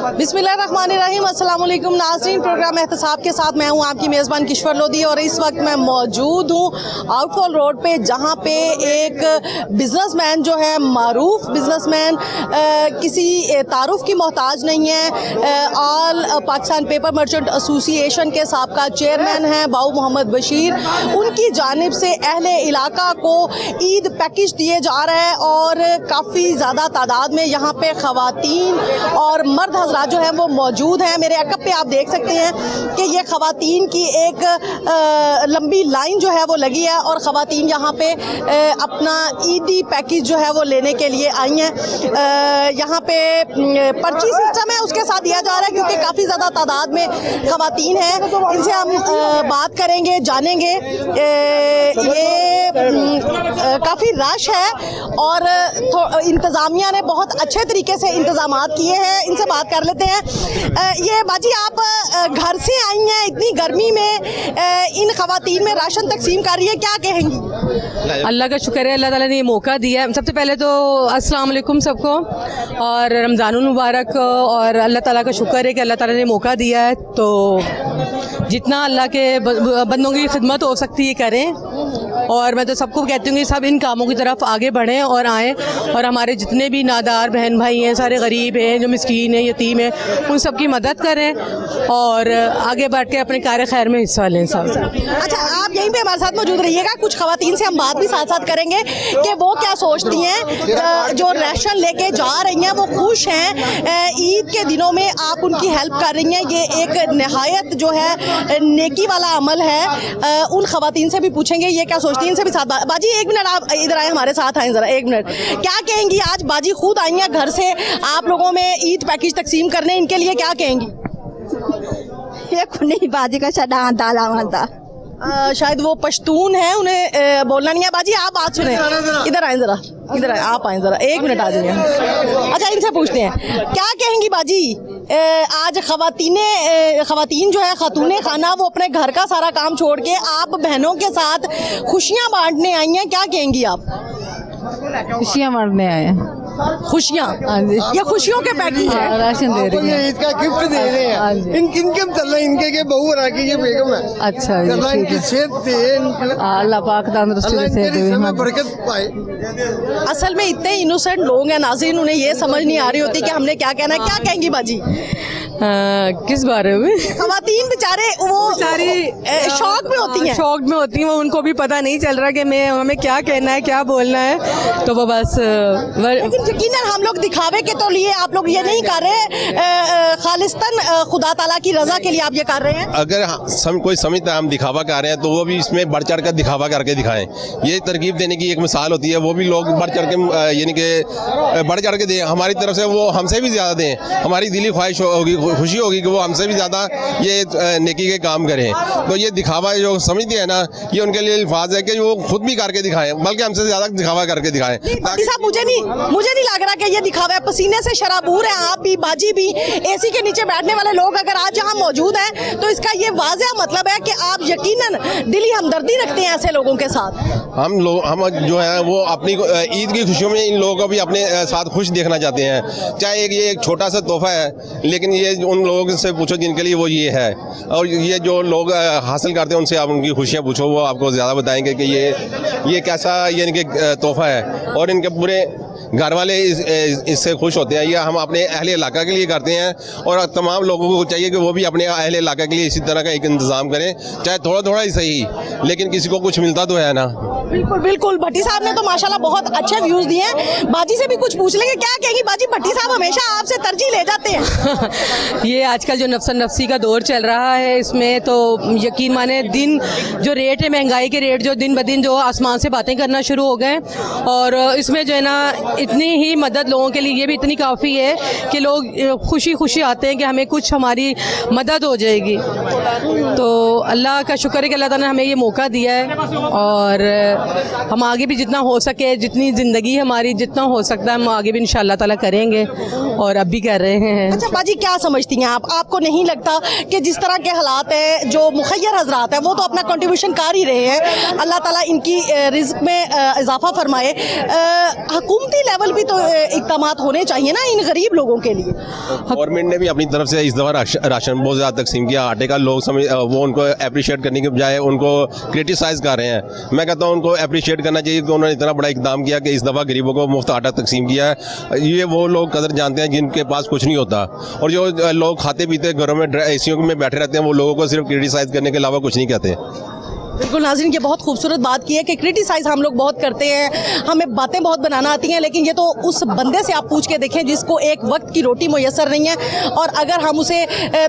बिस्मिल्लाहिर्रहमानिर्रहीम, अस्सलाम वालेकुम नाज़रीन। प्रोग्राम एहतसाब के साथ मैं हूं आपकी मेज़बान किश्वर लोधी और इस वक्त मैं मौजूद हूं आउटफॉल रोड पे, जहां पे एक बिजनेसमैन जो है, मारूफ बिजनेसमैन, किसी तारुफ की मोहताज नहीं है, all Pakistan paper merchant association के साबका चेयरमैन हैं बाऊ मोहम्मद बशीर। उनकी जानिब से अहले इलाका को ईद पैकेज दिए जा रहे हैं और काफ़ी ज़्यादा तादाद में यहाँ पे ख़वातीन और मर्द हजरात जो हैं वो मौजूद हैं। मेरे अकब पे आप देख सकते हैं कि ये ख़वातीन की एक लंबी लाइन जो है वो लगी है और ख़वातीन यहाँ पे अपना ईदी पैकेज जो है वो लेने के लिए आई हैं। यहाँ पे पर्ची सिस्टम है, उसके साथ दिया जा रहा है क्योंकि काफ़ी ज़्यादा तादाद में ख़वातीन हैं। इनसे हम बात करेंगे, जानेंगे। ये काफ़ी रश है और इंतज़ामिया ने बहुत अच्छे तरीके से इंतज़ामात किए हैं। इनसे बात कर लेते हैं। ये बाजी, आप घर से आई हैं इतनी गर्मी में, इन ख़वातीन में राशन तकसीम कर रही है, क्या कहेंगी? अल्लाह का शुक्र है, अल्लाह ताला ने ये मौका दिया है। सबसे पहले तो अस्सलाम वालेकुम सबको और रमज़ानुल मुबारक। और अल्लाह ताला का शुक्र है कि अल्लाह ताला ने मौका दिया है, तो जितना अल्लाह के बंदों की खिदमत हो सकती है करें। और मैं तो सबको कहती हूँ कि सब इन कामों की तरफ आगे बढ़ें और आएँ और हमारे जितने भी नादार बहन भाई हैं, सारे गरीब हैं, जो मिस्कीन हैं, यतीम हैं, उन सब की मदद करें और आगे बढ़ के अपने कार्य खैर में हिस्सा लें सब। अच्छा, आप यहीं पे हमारे साथ मौजूद रहिएगा। कुछ ख़वातीन से हम बात भी साथ साथ करेंगे कि वो क्या सोचती हैं। जो राशन लेके जा रही हैं वो खुश हैं, ईद के दिनों में आप उनकी हेल्प कर रही हैं, ये एक नहायत जो है नेकी वाला अमल है। उन ख़वातीन से भी पूछेंगे ये क्या सोचती हैं, इनसे भी साथ बाजी एक मिनट आप इधर आए, हमारे साथ आए ज़रा एक मिनट। क्या कहेंगी, आज बाजी खुद आई हैं घर से आप लोगों में ईद पैकेज तकसीम करने, इनके लिए क्या कहेंगी? ये खुनी बाजी का छड़ा दाला माता, शायद वो पश्तून है, उन्हें बोलना नहीं है। बाजी आप बात सुने, इधर आए ज़रा, इधर आए, आप आए ज़रा एक मिनट आ जाइए। अच्छा, इनसे पूछते हैं क्या कहेंगी बाजी, आज ख़वातीन जो है, खातूने खाना, वो अपने घर का सारा काम छोड़ के आप बहनों के साथ खुशियाँ बांटने आई हैं, क्या कहेंगी आप? खुशियाँ बांटने आए हैं। खुशियाँ? हाँ जी, ये खुशियों के पैकेज है, राशन दे रही है, इसका गिफ्ट दे रहे हैं। इनके चल रहे, इनके के बहू रहा की ये बेगम है। अच्छा, इनकी सेहत दे, अल्लाह पाक तंदुरुस्ती से बरकत पाए। असल में इतने इनोसेंट लोग हैं नाज़रीन, उन्हें ये समझ नहीं आ रही होती कि हमने क्या कहना है। क्या कहेंगी बाजी? किस बारे में? ख़वातीन बेचारे वो सारी शौक में होती हैं, शौक में होती हैं, उनको भी पता नहीं चल रहा कि हमें क्या कहना है, क्या बोलना है, तो वो बस लेकिन यकीनन हम लोग दिखावे के तो लिए आप लोग ये नहीं कर रहे, खालिस्तन खुदा ताला की रजा के लिए आप ये कर रहे हैं। अगर कोई समझता है हम दिखावा कर रहे हैं तो वो भी इसमें बढ़ चढ़ कर दिखावा करके दिखाएं। ये तरकीब देने की एक मिसाल होती है, वो भी लोग बढ़ चढ़ के यानी कि बढ़ चढ़ के दें, हमारी तरफ से वो हमसे भी ज़्यादा दें, हमारी दिली ख्वाहिश होगी, खुशी होगी कि वो हमसे भी ज़्यादा ये नेकी के काम करें। तो ये दिखावा जो समझते हैं ना, ये उनके लिए अल्फाज है कि वो खुद भी करके दिखाएं, बल्कि हमसे ज़्यादा दिखावा करके दिखाएं। साहब, मुझे नहीं लग रहा कि ये दिखावा है, पसीने से शराबूर है आप भी, बाजी भी, एसी के नीचे बैठने वाले लोग अगर आज यहाँ मौजूद हैं तो इसका ये वाज़ेह मतलब है कि आप यकीनन दिली हमदर्दी रखते हैं ऐसे लोगों के साथ। हम जो है वो अपनी ईद की खुशियों में इन लोगों को भी अपने साथ खुश देखना चाहते हैं। चाहे ये एक छोटा सा तोहफा है, लेकिन ये उन लोगों से पूछो जिनके लिए वो ये है, और ये जो लोग हासिल करते हैं उनसे आप उनकी खुशियाँ पूछो, वो आपको ज़्यादा बताएंगे कि ये कैसा यानी कि तोहफा है और इनके पूरे घर वाले इससे खुश होते हैं। ये हम अपने अहले इलाका के लिए करते हैं और तमाम लोगों को चाहिए कि वो भी अपने अहले इलाका के लिए इसी तरह का एक इंतज़ाम करें, चाहे थोड़ा थोड़ा ही सही, लेकिन किसी को कुछ मिलता तो है ना। बिल्कुल बिल्कुल, भट्टी साहब ने तो माशाल्लाह बहुत अच्छे व्यूज दिए हैं। बाजी से भी कुछ पूछ लेंगे, क्या कहेंगी बाजी? भट्टी साहब हमेशा आपसे तरजीह ले जाते हैं। ये आजकल जो नफ्सी का दौर चल रहा है, इसमें तो यकीन माने दिन जो रेट है, महंगाई के रेट जो दिन ब दिन जो आसमान से बातें करना शुरू हो गए, और इसमें जो है ना इतनी ही मदद लोगों के लिए ये भी इतनी काफ़ी है कि लोग खुशी खुशी आते हैं कि हमें कुछ हमारी मदद हो जाएगी। तो अल्लाह का शुक्र है कि अल्लाह ताला ने हमें ये मौका दिया है और हम आगे भी जितना हो सके, जितनी ज़िंदगी हमारी जितना हो सकता है हम आगे भी इंशाअल्लाह ताला करेंगे और अब भी कर रहे हैं। अच्छा बाजी, क्या समझती हैं आप? आपको नहीं लगता कि जिस तरह के हालात हैं, जो मुखय्यर हजरात हैं वो तो अपना कंट्रीब्यूशन कर ही रहे हैं, अल्लाह ताला इनकी रिज़्क में इजाफा फरमाए, हुकूमती लेवल भी तो इक़दामात होने चाहिए ना इन गरीब लोगों के लिए। गवर्नमेंट ने भी अपनी तरफ से इस दफ़ा राशन बहुत ज़्यादा तकसीम किया। आटे का लोग वो उनको अप्रिशिएट करने के बजाय उनको क्रिटिसाइज़ कर रहे हैं। मैं कहता हूँ उनको अप्रिशिएट करना चाहिए कि उन्होंने इतना बड़ा इकदाम किया कि इस दफ़ा गरीबों को मुफ्त आटा तकसीम किया है। ये वो लोग कदर जानते हैं जिनके पास कुछ नहीं होता, और जो लोग खाते पीते घरों में एसियों में बैठे रहते हैं वो लोगों को सिर्फ क्रिटिसाइज़ करने के अलावा कुछ नहीं कहते। बिल्कुल नाज़रीन, ये बहुत खूबसूरत बात की है कि क्रिटिसाइज़ हम लोग बहुत करते हैं, हमें बातें बहुत बनाना आती हैं, लेकिन ये तो उस बंदे से आप पूछ के देखें जिसको एक वक्त की रोटी मुयस्सर नहीं है, और अगर हम उसे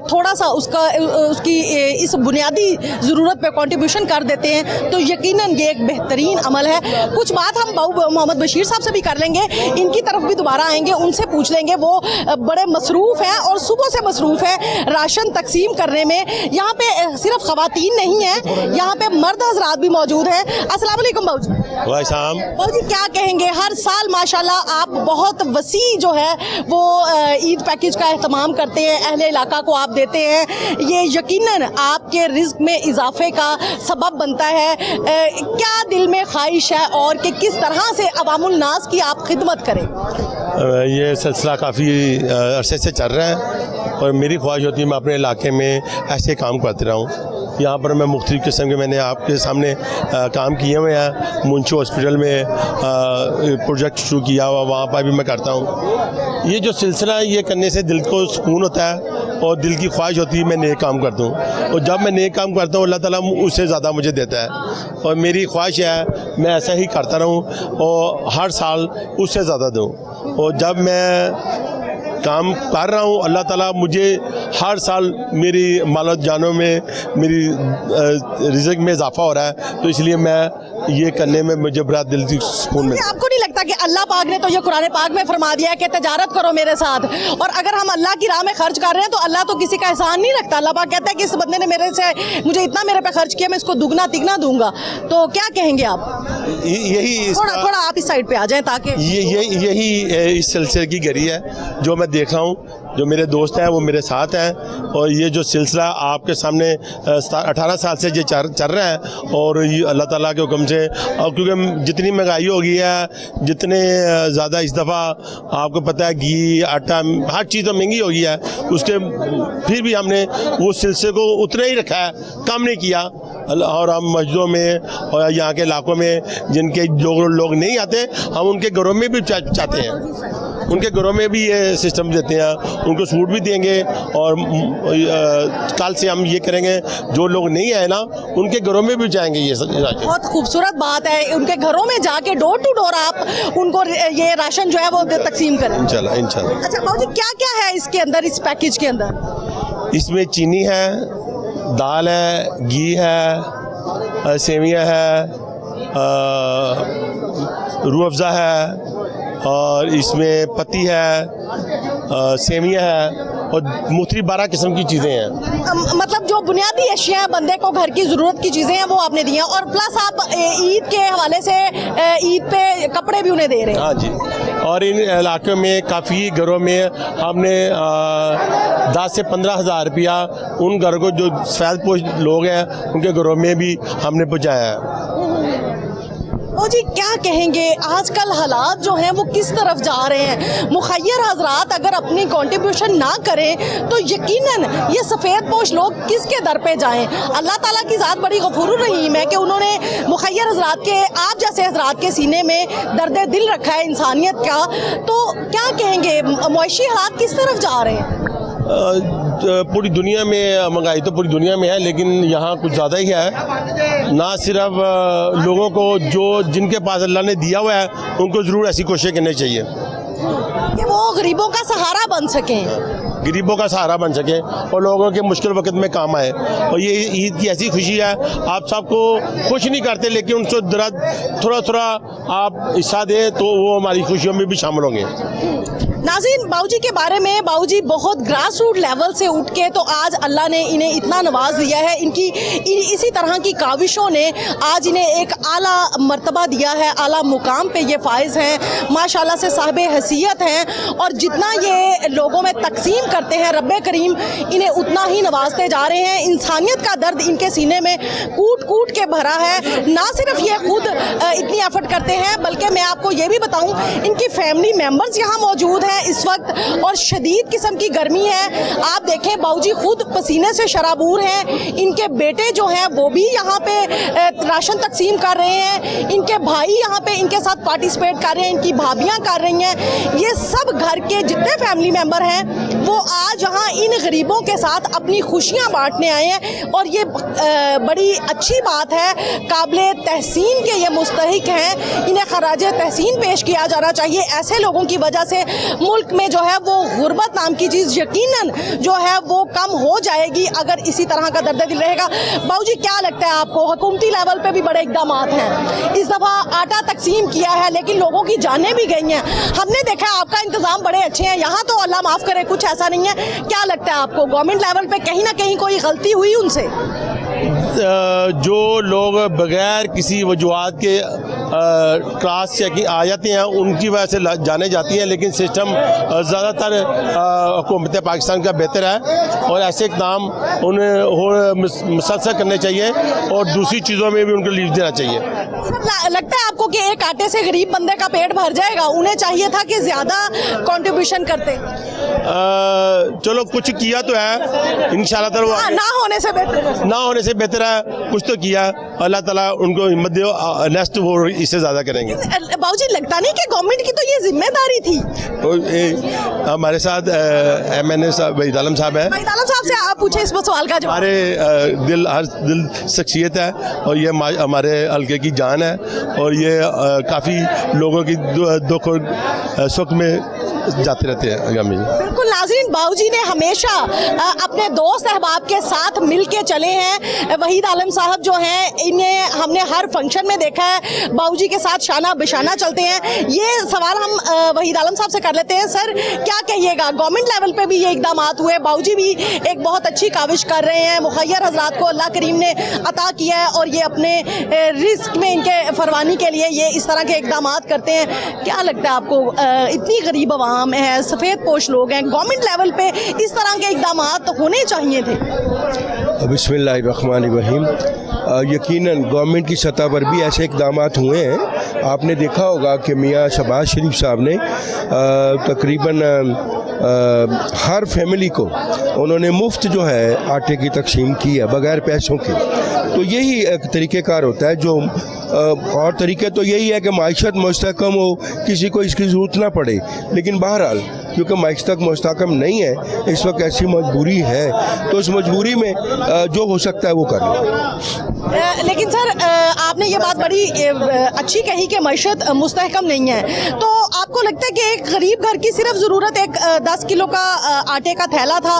थोड़ा सा उसकी इस बुनियादी ज़रूरत पे कंट्रीब्यूशन कर देते हैं तो यकीनन ये एक बेहतरीन अमल है। कुछ बात हम मोहम्मद बशीर साहब से भी कर लेंगे, इनकी तरफ भी दोबारा आएंगे, उनसे पूछ लेंगे। वो बड़े मसरूफ़ हैं और सुबह से मसरूफ़ हैं राशन तकसीम करने में। यहाँ पे सिर्फ ख़वातीन नहीं हैं, यहाँ पे मर्द हजरात भी मौजूद हैं। अस्सलाम वालेकुम बाबूजी। वालेकुम। बाबूजी, क्या कहेंगे, हर साल माशाल्लाह आप बहुत वसी जो है वो ईद पैकेज का एहतमाम करते हैं, अहले इलाका को आप देते हैं, ये यकीनन आपके रिज़्क में इजाफे का सबब बनता है। क्या दिल में ख्वाहिश है और कि किस तरह से अवामुल नास की आप खिदमत करें? ये सिलसिला काफ़ी अरसे से चल रहा है और मेरी ख्वाहिश होती है मैं अपने इलाके में ऐसे काम करते रहूँ। यहाँ पर मैं मुख्तलिफ़ किस्म के मैंने आपके सामने काम किए हुए हैं। मुंशी हॉस्पिटल में प्रोजेक्ट शुरू किया हुआ, वहाँ पर भी मैं करता हूँ। ये जो सिलसिला है ये करने से दिल को सुकून होता है और दिल की ख्वाहिश होती है मैं नेक काम करता हूँ, और जब मैं नेक काम करता हूँ अल्लाह ताला उससे ज़्यादा मुझे देता है, और मेरी ख्वाहिश है मैं ऐसा ही करता रहूँ और हर साल उससे ज़्यादा दूँ। और जब मैं काम कर रहा हूँ अल्लाह ताला मुझे हर साल मेरी मालत जानों में मेरी रिज़्क में इजाफा हो रहा है, तो इसलिए मैं ये करने में मुझे बड़ा दिल की सुकून मिलता है। आपको नहीं लगता कि अल्लाह पाक ने तो ये कुरान पाक में फरमा दिया है कि तजारत करो मेरे साथ, और अगर हम अल्लाह की राह में खर्च कर रहे हैं तो अल्लाह तो किसी का एहसान नहीं रखता। अल्लाह पाक कहता है कि इस बंदे ने मुझे इतना मेरे पे खर्च किया, मैं इसको दुगना तिगना दूंगा। तो क्या कहेंगे आप? यही थोड़ा आप इस साइड पे आ जाएं ताकि यही इस सिलसिले की गरी है जो मैं देख रहा हूँ। जो मेरे दोस्त हैं वो मेरे साथ हैं, और ये जो सिलसिला आपके सामने 18 साल से ये चल रहा है, और ये अल्लाह ताला के हुक्म से, और क्योंकि जितनी महंगाई हो गई है, जितने ज़्यादा इस दफ़ा आपको पता है घी आटा हर चीज़ तो महंगी हो गई है, उसके फिर भी हमने वो सिलसिले को उतना ही रखा है, कम नहीं किया। और हम मस्जिदों में और यहाँ के इलाकों में जिनके लोग नहीं आते हम उनके घरों में भी चाहते हैं, उनके घरों में भी ये सिस्टम देते हैं, उनको सूट भी देंगे। और कल से हम ये करेंगे जो लोग नहीं आए ना उनके घरों में भी जाएंगे। ये बहुत खूबसूरत बात है, उनके घरों में जाके डोर टू डोर आप उनको ये राशन जो है वो तकसीम करें इंशाल्लाह इंशाल्लाह। अच्छा बाबूजी, क्या क्या है इसके अंदर, इस पैकेज के अंदर? इसमें चीनी है, दाल है, घी है, सेवियाँ है, रूह अफ़ज़ा है, और इसमें पत्ती है, सेवियाँ है, और मुख्तलिफ 12 किस्म की चीज़ें हैं। मतलब जो बुनियादी अशिया बंदे को घर की ज़रूरत की चीज़ें हैं वो आपने दी हैं, और प्लस आप ईद के हवाले से ईद पे कपड़े भी उन्हें दे रहे हैं। हाँ जी, और इन इलाकों में काफ़ी घरों में हमने 10 से 15 हज़ार रुपया उन घरों को जो सफेदपोश लोग हैं उनके घरों में भी हमने पहुँचाया है। ओ जी, क्या कहेंगे, आजकल हालात जो हैं वो किस तरफ जा रहे हैं? मुखय्यर हजरात अगर अपनी कंट्रीब्यूशन ना करें तो यकीनन ये सफ़ेद पोश लोग किसके दर पे जाएं? अल्लाह ताला की ज़ात बड़ी गफूरुर रहीम है कि उन्होंने मुखय्यर हजरात के, आप जैसे हजरात के सीने में दर्द दिल रखा है इंसानियत का। तो क्या कहेंगे, मुआशी हालात किस तरफ जा रहे हैं? पूरी दुनिया में महंगाई तो पूरी दुनिया में है, लेकिन यहाँ कुछ ज़्यादा ही है। ना सिर्फ लोगों को जो जिनके पास अल्लाह ने दिया हुआ है उनको ज़रूर ऐसी कोशिश करनी चाहिए कि वो गरीबों का सहारा बन सकें। गरीबों का सहारा बन सके और लोगों के मुश्किल वक्त में काम आए। और ये ईद की ऐसी खुशी है, आप सबको खुश नहीं करते लेकिन उनसे दर्द थोड़ा थोड़ा आप हिस्सा दें तो वो हमारी खुशियों में भी शामिल होंगे। नाज़रीन, बाऊजी के बारे में, बाऊजी बहुत ग्रास रूट लेवल से उठ के तो आज अल्लाह ने इन्हें इतना नवाज दिया है। इसी तरह की काविशों ने आज इन्हें एक आला मर्तबा दिया है, आला मुकाम पे ये फाइज हैं, माशाल्लाह से साहिब हैसियत हैं। और जितना ये लोगों में तकसीम करते हैं, रब्बे करीम इन्हें उतना ही नवाजते जा रहे हैं। इंसानियत का दर्द इनके सीने में कूट कूट के भरा है। ना सिर्फ ये खुद इतनी एफर्ट करते हैं, बल्कि मैं आपको ये भी बताऊँ, इनकी फैमिली मेम्बर्स यहाँ मौजूद हैं इस वक्त और शदीद किस्म की गर्मी है। आप देखें, बाऊजी खुद पसीने से शराबूर हैं। इनके बेटे जो हैं वो भी यहाँ पे राशन तकसीम कर रहे हैं। इनके भाई यहाँ पे इनके साथ पार्टिसिपेट कर रहे हैं, इनकी भाभियाँ कर रही हैं। ये सब घर के जितने फैमिली मेम्बर हैं वो आज यहाँ इन गरीबों के साथ अपनी खुशियाँ बांटने आए हैं। और ये बड़ी अच्छी बात है, काबिले तहसीन के ये मुस्तहिक हैं। इन्हें खराज तहसीन पेश किया जाना चाहिए। ऐसे लोगों की वजह से मुल्क में जो है वो गुर्बत नाम की चीज़ यकीनन जो है वो कम हो जाएगी अगर इसी तरह का दर्द दिल रहेगा। बाऊजी, क्या लगता है आपको, हुकूमती लेवल पे भी बड़े इक़दाम हैं, इस दफ़ा आटा तकसीम किया है लेकिन लोगों की जानें भी गई हैं। हमने देखा आपका इंतज़ाम बड़े अच्छे हैं, यहाँ तो अल्लाह माफ़ करे कुछ ऐसा नहीं है। क्या लगता है आपको, गवर्नमेंट लेवल पे कहीं ना कहीं कोई गलती हुई उनसे? जो लोग बगैर किसी वजूहात के क्रॉस चेकिंग आ जाते हैं उनकी वजह से जाने जाती हैं, लेकिन सिस्टम ज़्यादातर हुकूमत पाकिस्तान का बेहतर है और ऐसे इक़दाम उन्हें मुसलसल करने चाहिए और दूसरी चीज़ों में भी उनको लीड देना चाहिए। सर, लगता है आपको कि एक आटे से गरीब बंदे का पेट भर जाएगा? उन्हें चाहिए था कि ज़्यादा कंट्रीब्यूशन करते। चलो कुछ किया तो है, इंशाल्लाह ताला ना होने से बेहतर है, कुछ तो किया। अल्लाह ताला उनको हिम्मत दे, नेक्स्ट वो इससे ज़्यादा करेंगे। बाऊजी, लगता नहीं कि गवर्नमेंट की तो ये जिम्मेदारी थी? हमारे साथ MNA साहब वहीद आलम साहब हैं। वहीद आलम साहब से आप पूछे इस सवाल का जवाब। हमारे दिल शख्सियत है और ये हमारे हल्के की जान है और ये काफ़ी लोगों की दुख और सुख में जाते रहते हैं आगामी। बिल्कुल नाज़रीन, बाऊजी ने हमेशा अपने दोस्त अहबाब के साथ मिल के चले हैं। वहीद आलम साहब जो हैं, इन्हें हमने हर फंक्शन में देखा है, बाऊजी के साथ शाना बिशाना चलते हैं। ये सवाल हम वहीद आलम साहब से कर लेते हैं। सर, क्या कहिएगा, गवर्नमेंट लेवल पे भी ये इक़दाम हुए, बाऊजी भी एक बहुत अच्छी काविश कर रहे हैं, मुखय्यर हजरात को अल्लाह करीम ने अता किया है और ये अपने रिस्क में इनके फरवानी के लिए ये इस तरह के इक़दाम करते हैं। क्या लगता है आपको, इतनी गरीब आवाम है, सफ़ेद पोश लोग हैं, गवर्नमेंट लेवल पे इस तरह के इक़दाम तो होने चाहिए थे? बिस्मिल्लाहिर्रहमानिर्रहीम। यकीनन गवर्नमेंट की सतह पर भी ऐसे इक़दाम हुए हैं। आपने देखा होगा कि मियाँ शहबाज शरीफ साहब ने तकरीबन हर फैमिली को उन्होंने मुफ्त जो है आटे की तकसीम की है बग़ैर पैसों के। तो यही एक तरीक़ेकार होता है। जो और तरीके तो यही है कि माइशत मुस्तहकम हो, किसी को इसकी ज़रूरत ना पड़े। लेकिन बहरहाल क्योंकि माइशत मुस्तहकम नहीं है, इस वक्त ऐसी मजबूरी है, तो उस मजबूरी में जो हो सकता है वो कर लो। लेकिन सर, आपने ये बात बड़ी अच्छी कही कि माइशत मुस्तहकम नहीं है। तो आपको लगता है कि एक गरीब घर की सिर्फ ज़रूरत एक 10 किलो का आटे का थैला था,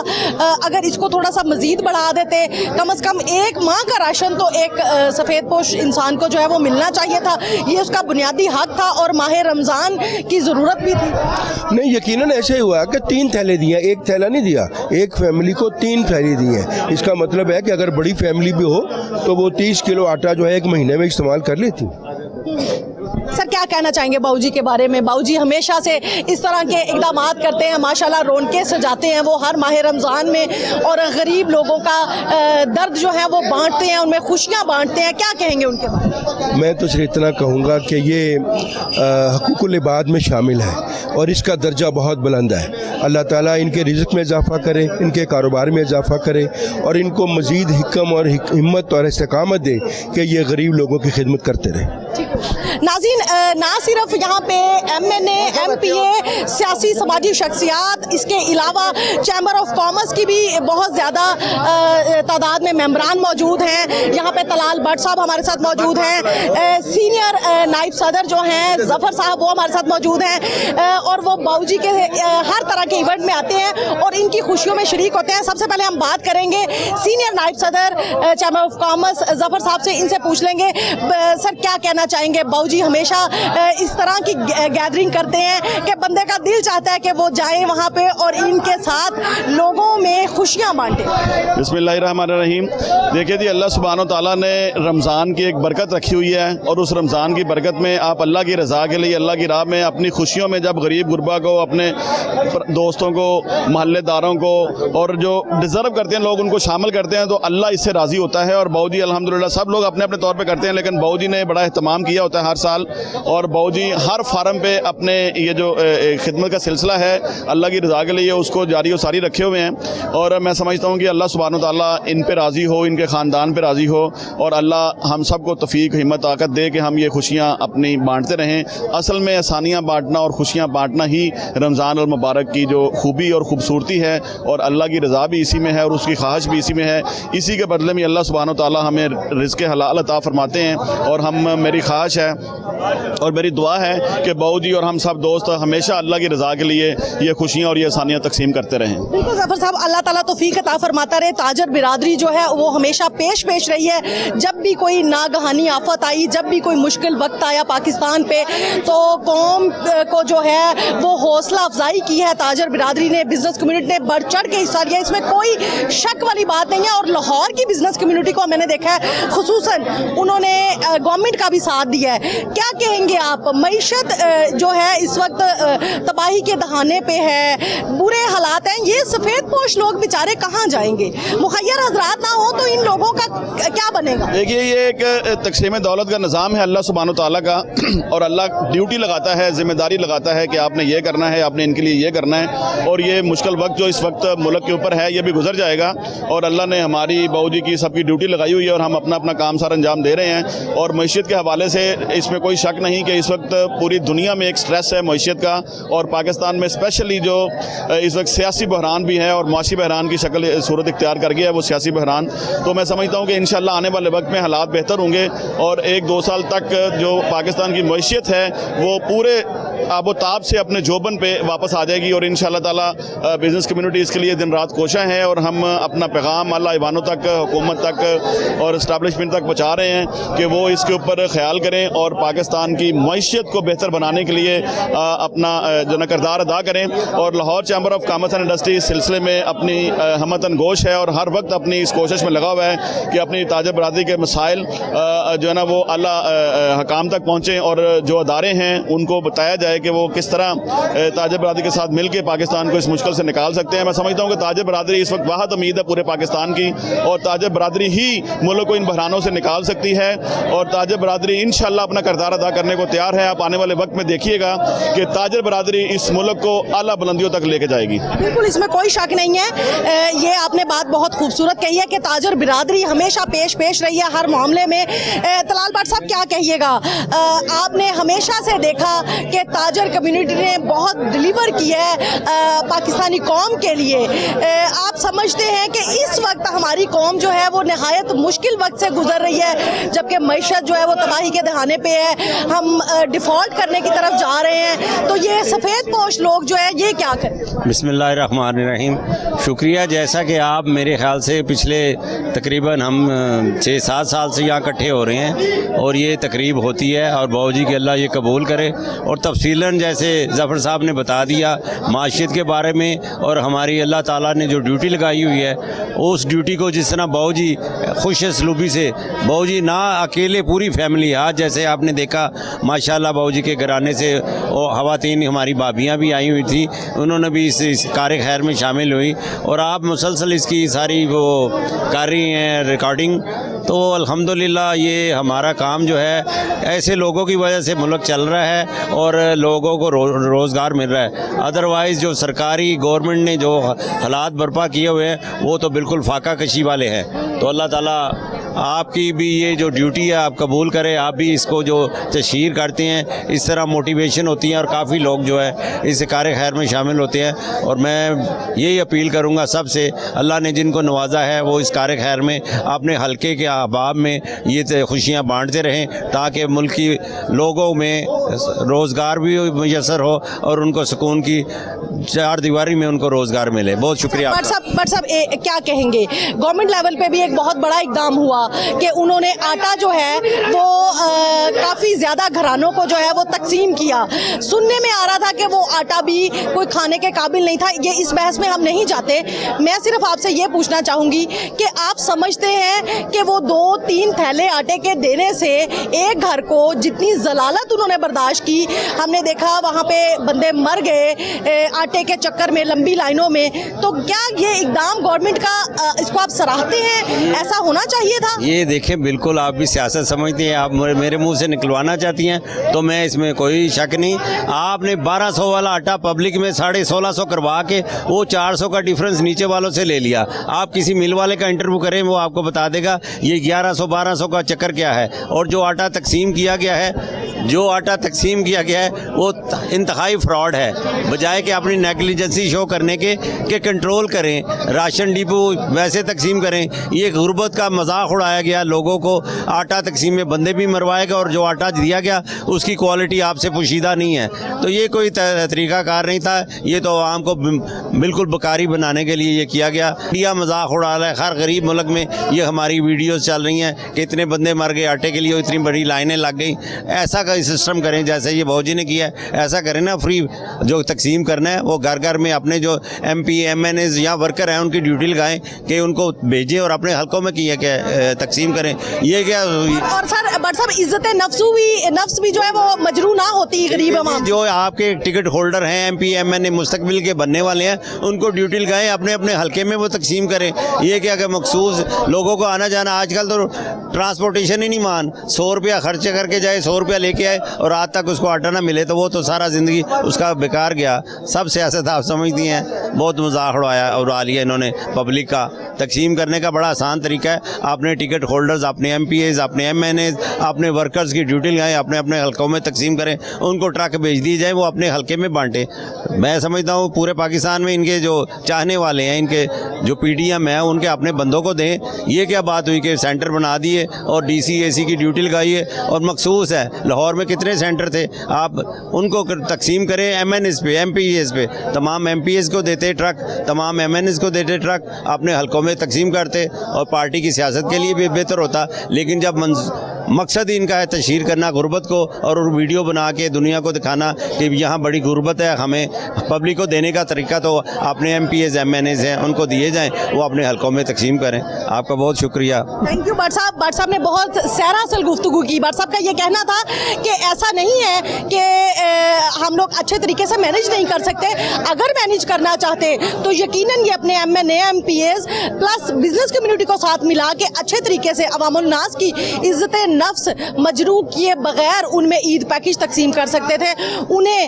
अगर इसको थोड़ा सा मज़ीद बढ़ा देते, कम से कम एक माह का राशन तो एक सफ़ेद पोश इंसान को जो है वो मिलना चाहिए था। ये उसका बुनियादी हक था और माह रमज़ान की ज़रूरत भी थी। नहीं, यकीनन ऐसे हुआ कि 3 थैले दिए, एक थैला नहीं दिया, एक फैमिली को 3 थैले दिए। इसका मतलब है कि अगर बड़ी फैमिली भी हो तो वो 30 किलो आटा जो है एक महीने में इस्तेमाल कर लेती। सर, क्या कहना चाहेंगे बाऊजी के बारे में? बाऊजी हमेशा से इस तरह के इक़दाम करते हैं, माशाल्लाह रौनकें सजाते हैं वो हर माह रमज़ान में, और गरीब लोगों का दर्द जो है वो बांटते हैं, उनमें खुशियाँ बांटते हैं। क्या कहेंगे उनके बारे में? मैं तो सिर्फ इतना कहूँगा कि ये हकूक़ुल इबाद में शामिल है और इसका दर्जा बहुत बुलंद है। अल्लाह ताला इनके रिज़्क़ में इजाफ़ा करे, इनके कारोबार में इजाफ़ा करे और इनको मज़ीद हिक्म और हिम्मत और इस्तिक़ामत दे कि ये गरीब लोगों की खिदमत करते रहें। नाज़रीन, ना सिर्फ यहाँ पे MNA, MPA, सियासी समाजी शख्सियात, इसके अलावा चैम्बर ऑफ कॉमर्स की भी बहुत ज़्यादा तादाद में मेंबरान मौजूद हैं। यहाँ पे तलाल भट्ट साहब हमारे साथ मौजूद हैं, सीनियर नायब सदर जो हैं जफ़र साहब वो हमारे साथ मौजूद हैं, और वो बाऊजी के हर तरह के इवेंट में आते हैं और इनकी खुशियों में शरीक होते हैं। सबसे पहले हम बात करेंगे सीनियर नायब सदर चैम्बर ऑफ कॉमर्स जफ़र साहब से, इनसे पूछ लेंगे सर क्या कहना चाहेंगे। बाऊजी हमेशा इस तरह की गैदरिंग करते हैं कि बंदे का दिल चाहता है कि वो जाएं वहाँ पे और इनके साथ लोगों में खुशियाँ बांटें। बिस्मिल्लाहिर्रहमानिर्रहीम। देखिए जी, अल्लाह सुब्हानो तआला ने रमज़ान की एक बरकत रखी हुई है और उस रमज़ान की बरकत में आप अल्लाह की रज़ा के लिए अल्लाह की राह में अपनी खुशियों में जब गरीब गुरबा को, अपने दोस्तों को, महल्लेदारों को और जो डिज़र्व करते हैं लोग उनको शामिल करते हैं तो अल्लाह इससे राज़ी होता है। और बाऊजी अल्हम्दुलिल्लाह सब लोग अपने अपने तौर पे करते हैं, लेकिन बाऊजी ने बड़ा एहतमाम किया होता है हर साल, और बाऊजी हर फार्म पे अपने ये जो खिदमत का सिलसिला है अल्लाह की रज़ा के लिए उसको जारी और सारी रखे हुए हैं। और मैं समझता हूँ कि अल्लाह सुब्हानो तआला इन पे राज़ी हो, इनके ख़ानदान पे राज़ी हो, और अल्लाह हम सबको तौफ़ीक हिम्मत ताकत दे कि हम ये खुशियाँ अपनी बांटते रहें। असल में आसानियाँ बांटना और खुशियाँ बांटना ही रमज़ान और मुबारक की जो खूबी और ख़ूबसूरती है, और अल्लाह की रज़ा भी इसी में है और उसकी ख्वाहिश भी इसी में है। इसी के बदले में अल्लाह सुब्हानो तआला हमें रिज़्क़ हलाल अता फरमाते हैं। और मेरी ख्वाहिश है और मेरी दुआ है कि बाऊजी और हम सब दोस्त हमेशा अल्लाह की रज़ा के लिए ये खुशियाँ और ये आसानियाँ तकसीम करते रहें। बिल्कुल ज़फ़र साहब, अल्लाह ताला तौफ़ीक अता फरमाता रहे। ताजर बिरादरी जो है वो हमेशा पेश रही है। जब भी कोई नागहानी आफत आई, जब भी कोई मुश्किल वक्त आया पाकिस्तान पे, तो कौम को जो है वो हौसला अफजाई की है ताजर बिरादरी ने, बिजनेस कम्युनिटी ने बढ़ चढ़ के हिस्सा लिया, इसमें कोई शक वाली बात नहीं है। और लाहौर की बिजनेस कम्युनिटी को मैंने देखा है खुसूसन उन्होंने गवर्नमेंट का भी साथ दिया है। क्या कहेंगे आप, मईशत जो है इस वक्त तबाही के दहाने पे है, बुरे हालात हैं, ये सफ़ेद पोश लोग बेचारे कहाँ जाएंगे? मुखैर हजरात ना हो तो इन लोगों का क्या बनेगा? देखिए, ये एक तकसीम दौलत का निज़ाम है अल्लाह सुब्हानो तआला का, और अल्लाह ड्यूटी लगाता है, जिम्मेदारी लगाता है कि आपने ये करना है, आपने इनके लिए ये करना है। और ये मुश्किल वक्त जो इस वक्त मुल्क के ऊपर है ये भी गुजर जाएगा, और अल्लाह ने हमारी बाऊजी की सबकी ड्यूटी लगाई हुई है और हम अपना अपना काम सारा अंजाम दे रहे हैं। और मईशत के हवाले से इसमें कोई शक नहीं कि इस वक्त पूरी दुनिया में एक स्ट्रेस है मईशत का, और पाकिस्तान में स्पेशली जो इस वक्त सियासी बहरान भी है और माशी बहरान की शक्ल सूरत इख्तियार कर गया है वो सियासी बहरान। तो मैं समझता हूँ कि इंशाल्लाह आने वाले वक्त में हालात बेहतर होंगे और 1-2 साल तक जो पाकिस्तान की मईशत है वो पूरे आबोताब से अपने जोबन पे वापस आ जाएगी। और इंशाल्लाह ताला बिज़नेस कम्युनिटी इसके लिए दिन रात कोशा है, और हम अपना पैगाम अल्लाह ईवानों तक, हुकूमत तक और इस्टेब्लिशमेंट तक पहुँचा रहे हैं कि वो इसके ऊपर ख्याल करें और पाकिस्तान की मईशत को बेहतर बनाने के लिए अपना जो न किरदार अदा करें। और Lahore chamber of commerce and industry इस सिलसिले में अपनी हमतन गोश है और हर वक्त अपनी इस कोशिश में लगा हुआ है कि अपनी ताजर बरादरी के मसाइल जो है ना वो आला हकाम तक पहुँचें, और जो अदारे हैं उनको बताया जाए कि वो किस तरह ताजर बरादरी के साथ मिल के पाकिस्तान को इस मुश्किल से निकाल सकते हैं। मैं समझता हूँ कि ताजर बरादरी इस वक्त वाहद उम्मीद है पूरे पाकिस्तान की, और ताजर बरादरी ही मुल्क को इन बहरानों से निकाल सकती है, और ताजर बरादरी इंशाल्लाह अपना किरदार अदा करने को तैयार है। आप आने वाले वक्त में देखिएगा कि ताजर बरादरी इस मुल्क को आला बुलंदियों तक लेके जाएगी। बिल्कुल, इसमें कोई शक नहीं है। ये आपने बात बहुत खूबसूरत कही है कि ताजर बिरादरी हमेशा पेश रही है हर मामले में। तलाल भट्ट साहब क्या कहिएगा, आपने हमेशा से देखा कि ताजर कम्युनिटी ने बहुत डिलीवर किया है पाकिस्तानी कौम के लिए। आप समझते हैं कि इस वक्त हमारी कौम जो है वो नहायत मुश्किल वक्त से गुजर रही है, जबकि मईशत जो है वो तबाही के दहाने पे है, हम डिफ़ॉल्ट करने की तरफ जा रहे हैं, तो ये सफ़ेद पोश लोग जो है ये क्या करें? बिस्मिल्लाहिर्रहमानिर्रहीम। शुक्रिया। जैसा कि आप मेरे ख्याल से पिछले तकरीबन हम 6-7 साल से यहाँ इकट्ठे हो रहे हैं और ये तकरीब होती है, और बाऊजी के अल्लाह ये कबूल करे। और तफसीलन जैसे ज़फ़र साहब ने बता दिया माशियत के बारे में, और हमारी अल्लाह ताला ने जो ड्यूटी लगाई हुई है उस ड्यूटी को जिस तरह बाऊजी खुश सलूबी से, बाऊजी ना अकेले पूरी फैमिली, आज जैसे आपने देखा माशाल्लाह बाऊजी के घराने से और ख़वातीन हमारी भाभियाँ भी आई हुई थी, उन्होंने भी इस कार खैर में शामिल हुई, और आप मुसलसल इसकी सारी वो कर रही हैं रिकॉर्डिंग। तो अल्हम्दुलिल्लाह ये हमारा काम जो है ऐसे लोगों की वजह से मुल्क चल रहा है और लोगों को रोज़गार मिल रहा है। अदरवाइज़ जो सरकारी गवर्नमेंट ने जो हालात बर्पा किए हुए हैं वो तो बिल्कुल फाका कशी वाले हैं। तो अल्लाह ताला आपकी भी ये जो ड्यूटी है आप कबूल करें, आप भी इसको जो तशहीर करते हैं, इस तरह मोटिवेशन होती है और काफ़ी लोग जो है इस कार खैर में शामिल होते हैं। और मैं यही अपील करूँगा सबसे, अल्लाह ने जिनको नवाजा है वो इस कार खैर में अपने हलके के अहबाब में ये खुशियाँ बांटते रहें, ताकि मुल्क की लोगों में रोज़गार भी मैसर हो और उनको सुकून की चार दीवारी में उनको रोज़गार मिले। बहुत शुक्रिया। बट साहब क्या कहेंगे, गवर्नमेंट लेवल पे भी एक बहुत बड़ा इकदाम हुआ कि उन्होंने आटा जो है वो काफ़ी ज़्यादा घरानों को जो है वो तकसीम किया। सुनने में आ रहा था कि वो आटा भी कोई खाने के काबिल नहीं था। ये इस बहस में हम नहीं जाते, मैं सिर्फ आपसे ये पूछना चाहूँगी कि आप समझते हैं कि वो 2-3 थैले आटे के देने से एक घर को जितनी जलालत उन्होंने बर्दाश्त की, हमने देखा वहाँ पे बंदे मर गए आटे के चक्कर में लंबी लाइनों में, तो क्या ये इकदाम गवर्नमेंट का इसको आप सराहते हैं, ऐसा होना चाहिए था? ये देखें, बिल्कुल आप भी सियासत समझती हैं, आप मेरे मुंह से निकलवाना चाहती हैं तो मैं इसमें कोई शक नहीं। आपने 1200 वाला आटा पब्लिक में 1650 करवा के वो 400 का डिफरेंस नीचे वालों से ले लिया। आप किसी मिल वाले का इंटरव्यू करें, वो आपको बता देगा ये 1100-1200 का चक्कर क्या है। और जो आटा तकसीम किया गया है वो इंतहाई फ्रॉड है। बजाय कि अपनी नेग्लिजेंसी शो करने के कंट्रोल करें, राशन डिपो वैसे तकसीम करें। ये गुर्बत का मजाक उड़ाया गया, लोगों को आटा तकसीम में बंदे भी मरवाए गए और जो आटा दिया गया उसकी क्वालिटी आपसे पोशीदा नहीं है। तो ये कोई तरीक़ाकार नहीं था, ये तो आवाम को बिल्कुल बकारी बनाने के लिए ये किया गया। मीडिया मजाक उड़ा रहा है। हर गरीब मुल्क में ये हमारी वीडियोज़ चल रही हैं कि इतने बंदे मर गए आटे के लिए, इतनी बड़ी लाइनें लग गई। ऐसा का सिस्टम करें जैसे ये भौजी ने किया है, ऐसा करें ना। फ्री जो तकसीम करना है वो घर घर में अपने जो MP MNAs या वर्कर हैं उनकी ड्यूटी लगाएं कि उनको भेजें और अपने हलकों में किया क्या तकसीम करें। ये क्या और सर बट साहब इज्जत नफ्स भी जो है वो मजरू ना होती गरीब अवाम। जो आपके टिकट होल्डर हैं MP MNA मुस्तकबिल के बनने वाले हैं, उनको ड्यूटी लगाएं, अपने अपने हलके में वो तकसीम करें। ये क्या मखसूस लोगों को आना जाना, आजकल तो ट्रांसपोर्टेशन ही नहीं मान, 100 रुपया खर्च करके जाए, 100 रुपया लेके आए और आज तक उसको आटा ना मिले, तो वो तो सारा ज़िंदगी उसका बेकार गया। सब सियासत आप समझती हैं, बहुत मजाक उड़ा लिया इन्होंने पब्लिक का। तकसीम करने का बड़ा आसान तरीका है, आपने टिकट होल्डर्स, अपने MPAs, अपने MNAs, अपने वर्कर्स की ड्यूटी लगाएं, अपने अपने हलकों में तकसीम करें, उनको ट्रक भेज दी जाए, वो अपने हलके में बांटें। मैं समझता हूँ पूरे पाकिस्तान में इनके जो चाहने वाले हैं, इनके जो PDM है, उनके अपने बंदों को दें। ये क्या बात हुई कि सेंटर बना दिए और DC AC की ड्यूटी लगाइए और मखसूस है। लाहौर में कितने सेंटर थे, आप उनको तकसीम करें। MNAs पे, MPAs पे, तमाम MPAs को देते ट्रक, तमाम MNAs को देते ट्रक, अपने हलकों में तकसीम करते और पार्टी की सियासत के लिए भी बेहतर होता। लेकिन जब मकसद ही इनका है तशहीर करना गुर्बत को और वीडियो बना के दुनिया को दिखाना कि यहाँ बड़ी गुर्बत है, हमें पब्लिक को देने का तरीका तो अपने MPAs MNAs हैं उनको दिए जाएं, वो अपने हलकों में तकसीम करें। आपका बहुत शुक्रिया। थैंक यू भट्ट साहब ने बहुत सरासल गुफ्तगू की। भट्ट साहब का ये कहना था कि ऐसा नहीं है कि हम लोग अच्छे तरीके से मैनेज नहीं कर सकते, अगर मैनेज करना चाहते तो यकीनन ये अपने MNA MPAs plus business community को साथ मिला के अच्छे तरीके से अवामुल नास की इज्जत नफ्स मजरू किए बगैर उनमें ईद पैकेज तकसीम कर सकते थे, उन्हें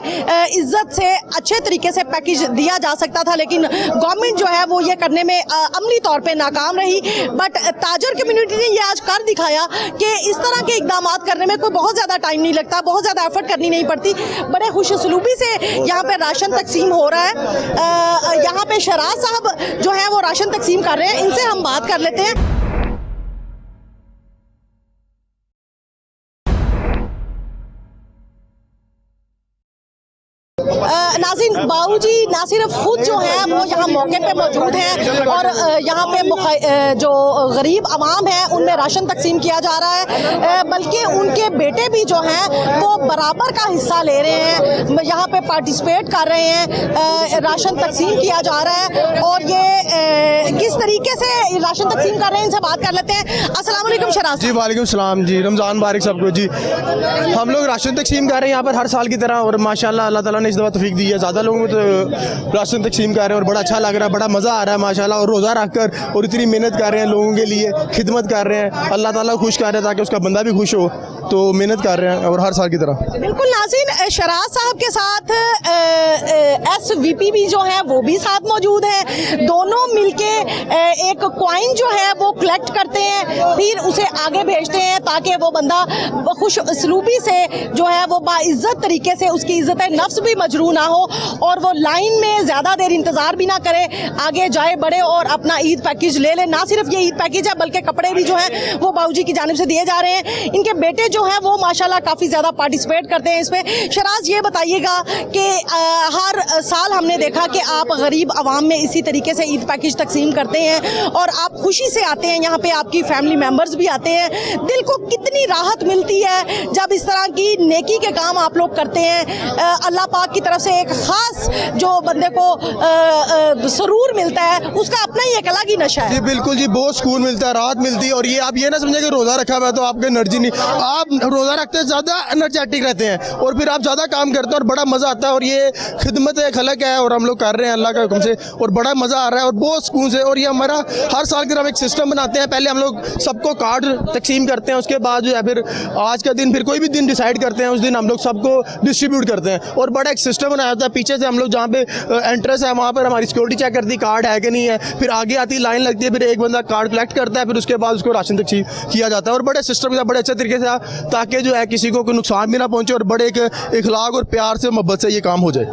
इज्जत से अच्छे तरीके से पैकेज दिया जा सकता था। लेकिन गवर्नमेंट जो है वो ये करने में अमली तौर पे नाकाम रही। बट ताजर कम्युनिटी ने ये आज कर दिखाया कि इस तरह के इकदाम करने में कोई बहुत ज़्यादा टाइम नहीं लगता, बहुत ज़्यादा एफर्ट करनी नहीं पड़ती। बड़े खुशसलूबी से यहाँ पे राशन तकसीम हो रहा है। यहाँ पे शराज साहब जो है वो राशन तकसीम कर रहे हैं, इनसे हम बात कर लेते हैं। नाज़रीन, बाबूजी ना सिर्फ खुद जो है वो यहाँ मौके पे मौजूद हैं और यहाँ पे जो गरीब आवाम है उनमें राशन तकसीम किया जा रहा है, बल्कि उनके बेटे भी जो हैं वो बराबर का हिस्सा ले रहे हैं, यहाँ पे पार्टिसिपेट कर रहे हैं, राशन तकसीम किया जा रहा है। और ये किस तरीके से राशन तकसीम कर रहे हैं, इनसे बात कर लेते हैं। अस्सलाम वालेकुम शराज जी। वालेकुम सलाम जी, रमज़ान मुबारक सबको जी। हम लोग राशन तकसीम कर रहे हैं यहाँ पर हर साल की तरह और माशाल्लाह अल्लाह ताला ने इस दफ़ा तौफीक दी है, ज़्यादा लोगों में तो राशन तकसीम कर रहे हैं और बड़ा अच्छा लग रहा है, बड़ा मज़ा आ रहा है माशाल्लाह। और रोज़ा रख कर और इतनी मेहनत कर रहे हैं, लोगों के लिए खिदमत कर रहे हैं, अल्लाह ताला खुश कर रहे हैं ताकि उसका बंदा भी खुश हो, तो मेहनत कर रहे हैं और हर साल की तरह। बिल्कुल नाज़रीन, शराज साहब के साथ SVP भी जो है वो भी साथ मौजूद है, दोनों मिलके एक कॉइन जो है वो कलेक्ट करते हैं, फिर उसे आगे भेजते हैं ताकि वो बंदा खुश सलूबी से जो है वो बाइज्जत तरीके से, उसकी इज्जत नफ्स भी मजरू ना हो और वो लाइन में ज़्यादा देर इंतज़ार भी ना करे, आगे जाए बढ़े और अपना ईद पैकेज ले ले। ना सिर्फ ये ईद पैकेज है बल्कि कपड़े भी जो हैं वो बाबूजी की जानिब से दिए जा रहे हैं। इनके बेटे जो हैं वो माशाल्लाह काफ़ी ज़्यादा पार्टिसिपेट करते हैं इसमें। शराज, ये बताइएगा कि हर साल हमने देखा कि आप गरीब आवाम में इसी तरीके से ईद पैकेज तकसीम करते हैं और आप खुशी से आते हैं, यहाँ पे आपकी फैमिली मेम्बर्स भी आते हैं। दिल को कितनी राहत मिलती है जब इस तरह की नेकी के काम आप लोग करते हैं। अल्लाह पाक की तरफ से एक ख़ास जो बंदे को सरूर मिलता है, उसका अपना ही एक अलग ही नशा है। जी बिल्कुल जी, बहुत सुकून मिलता है, राहत मिलती है। और ये आप ये ना समझे कि रोज़ा रखा हुआ है तो आपके एनर्जी नहीं, आप रोज़ा रखते हैं ज़्यादा एनर्जेटिक रहते हैं और फिर आप ज़्यादा काम करते हैं और बड़ा मज़ा आता है। और ये खिदमत खलक है और हम लोग कर रहे हैं अल्लाह के हुक्म से और बड़ा मज़ा आ रहा है और बहुत सुकून से। और ये हमारा हर साल के हम एक सिस्टम बनाते हैं, पहले हम लोग सबको कार्ड तकसीम करते हैं, उसके बाद जो है फिर आज का दिन, फिर कोई भी दिन डिसाइड करते हैं, उस दिन हम लोग सबको डिस्ट्रीब्यूट करते हैं और बड़ा एक सिस्टम बनाया होता है। पीछे से हम लोग जहाँ पे एंट्रेंस है वहाँ पर हमारी सिक्योरिटी चेक करती है कार्ड है कि नहीं है, फिर आगे आती लाइन लगती है, फिर एक बंदा कार्ड कलेक्ट करता है, फिर उसके बाद उसको राशन तकसीम किया जाता है और बड़े सिस्टम के साथ बड़े अच्छे तरीके से, ताकि जो है किसी को कोई नुकसान भी ना पहुँचे और बड़े एक इखलाक और प्यार से मोहब्बत से ये काम हो जाए।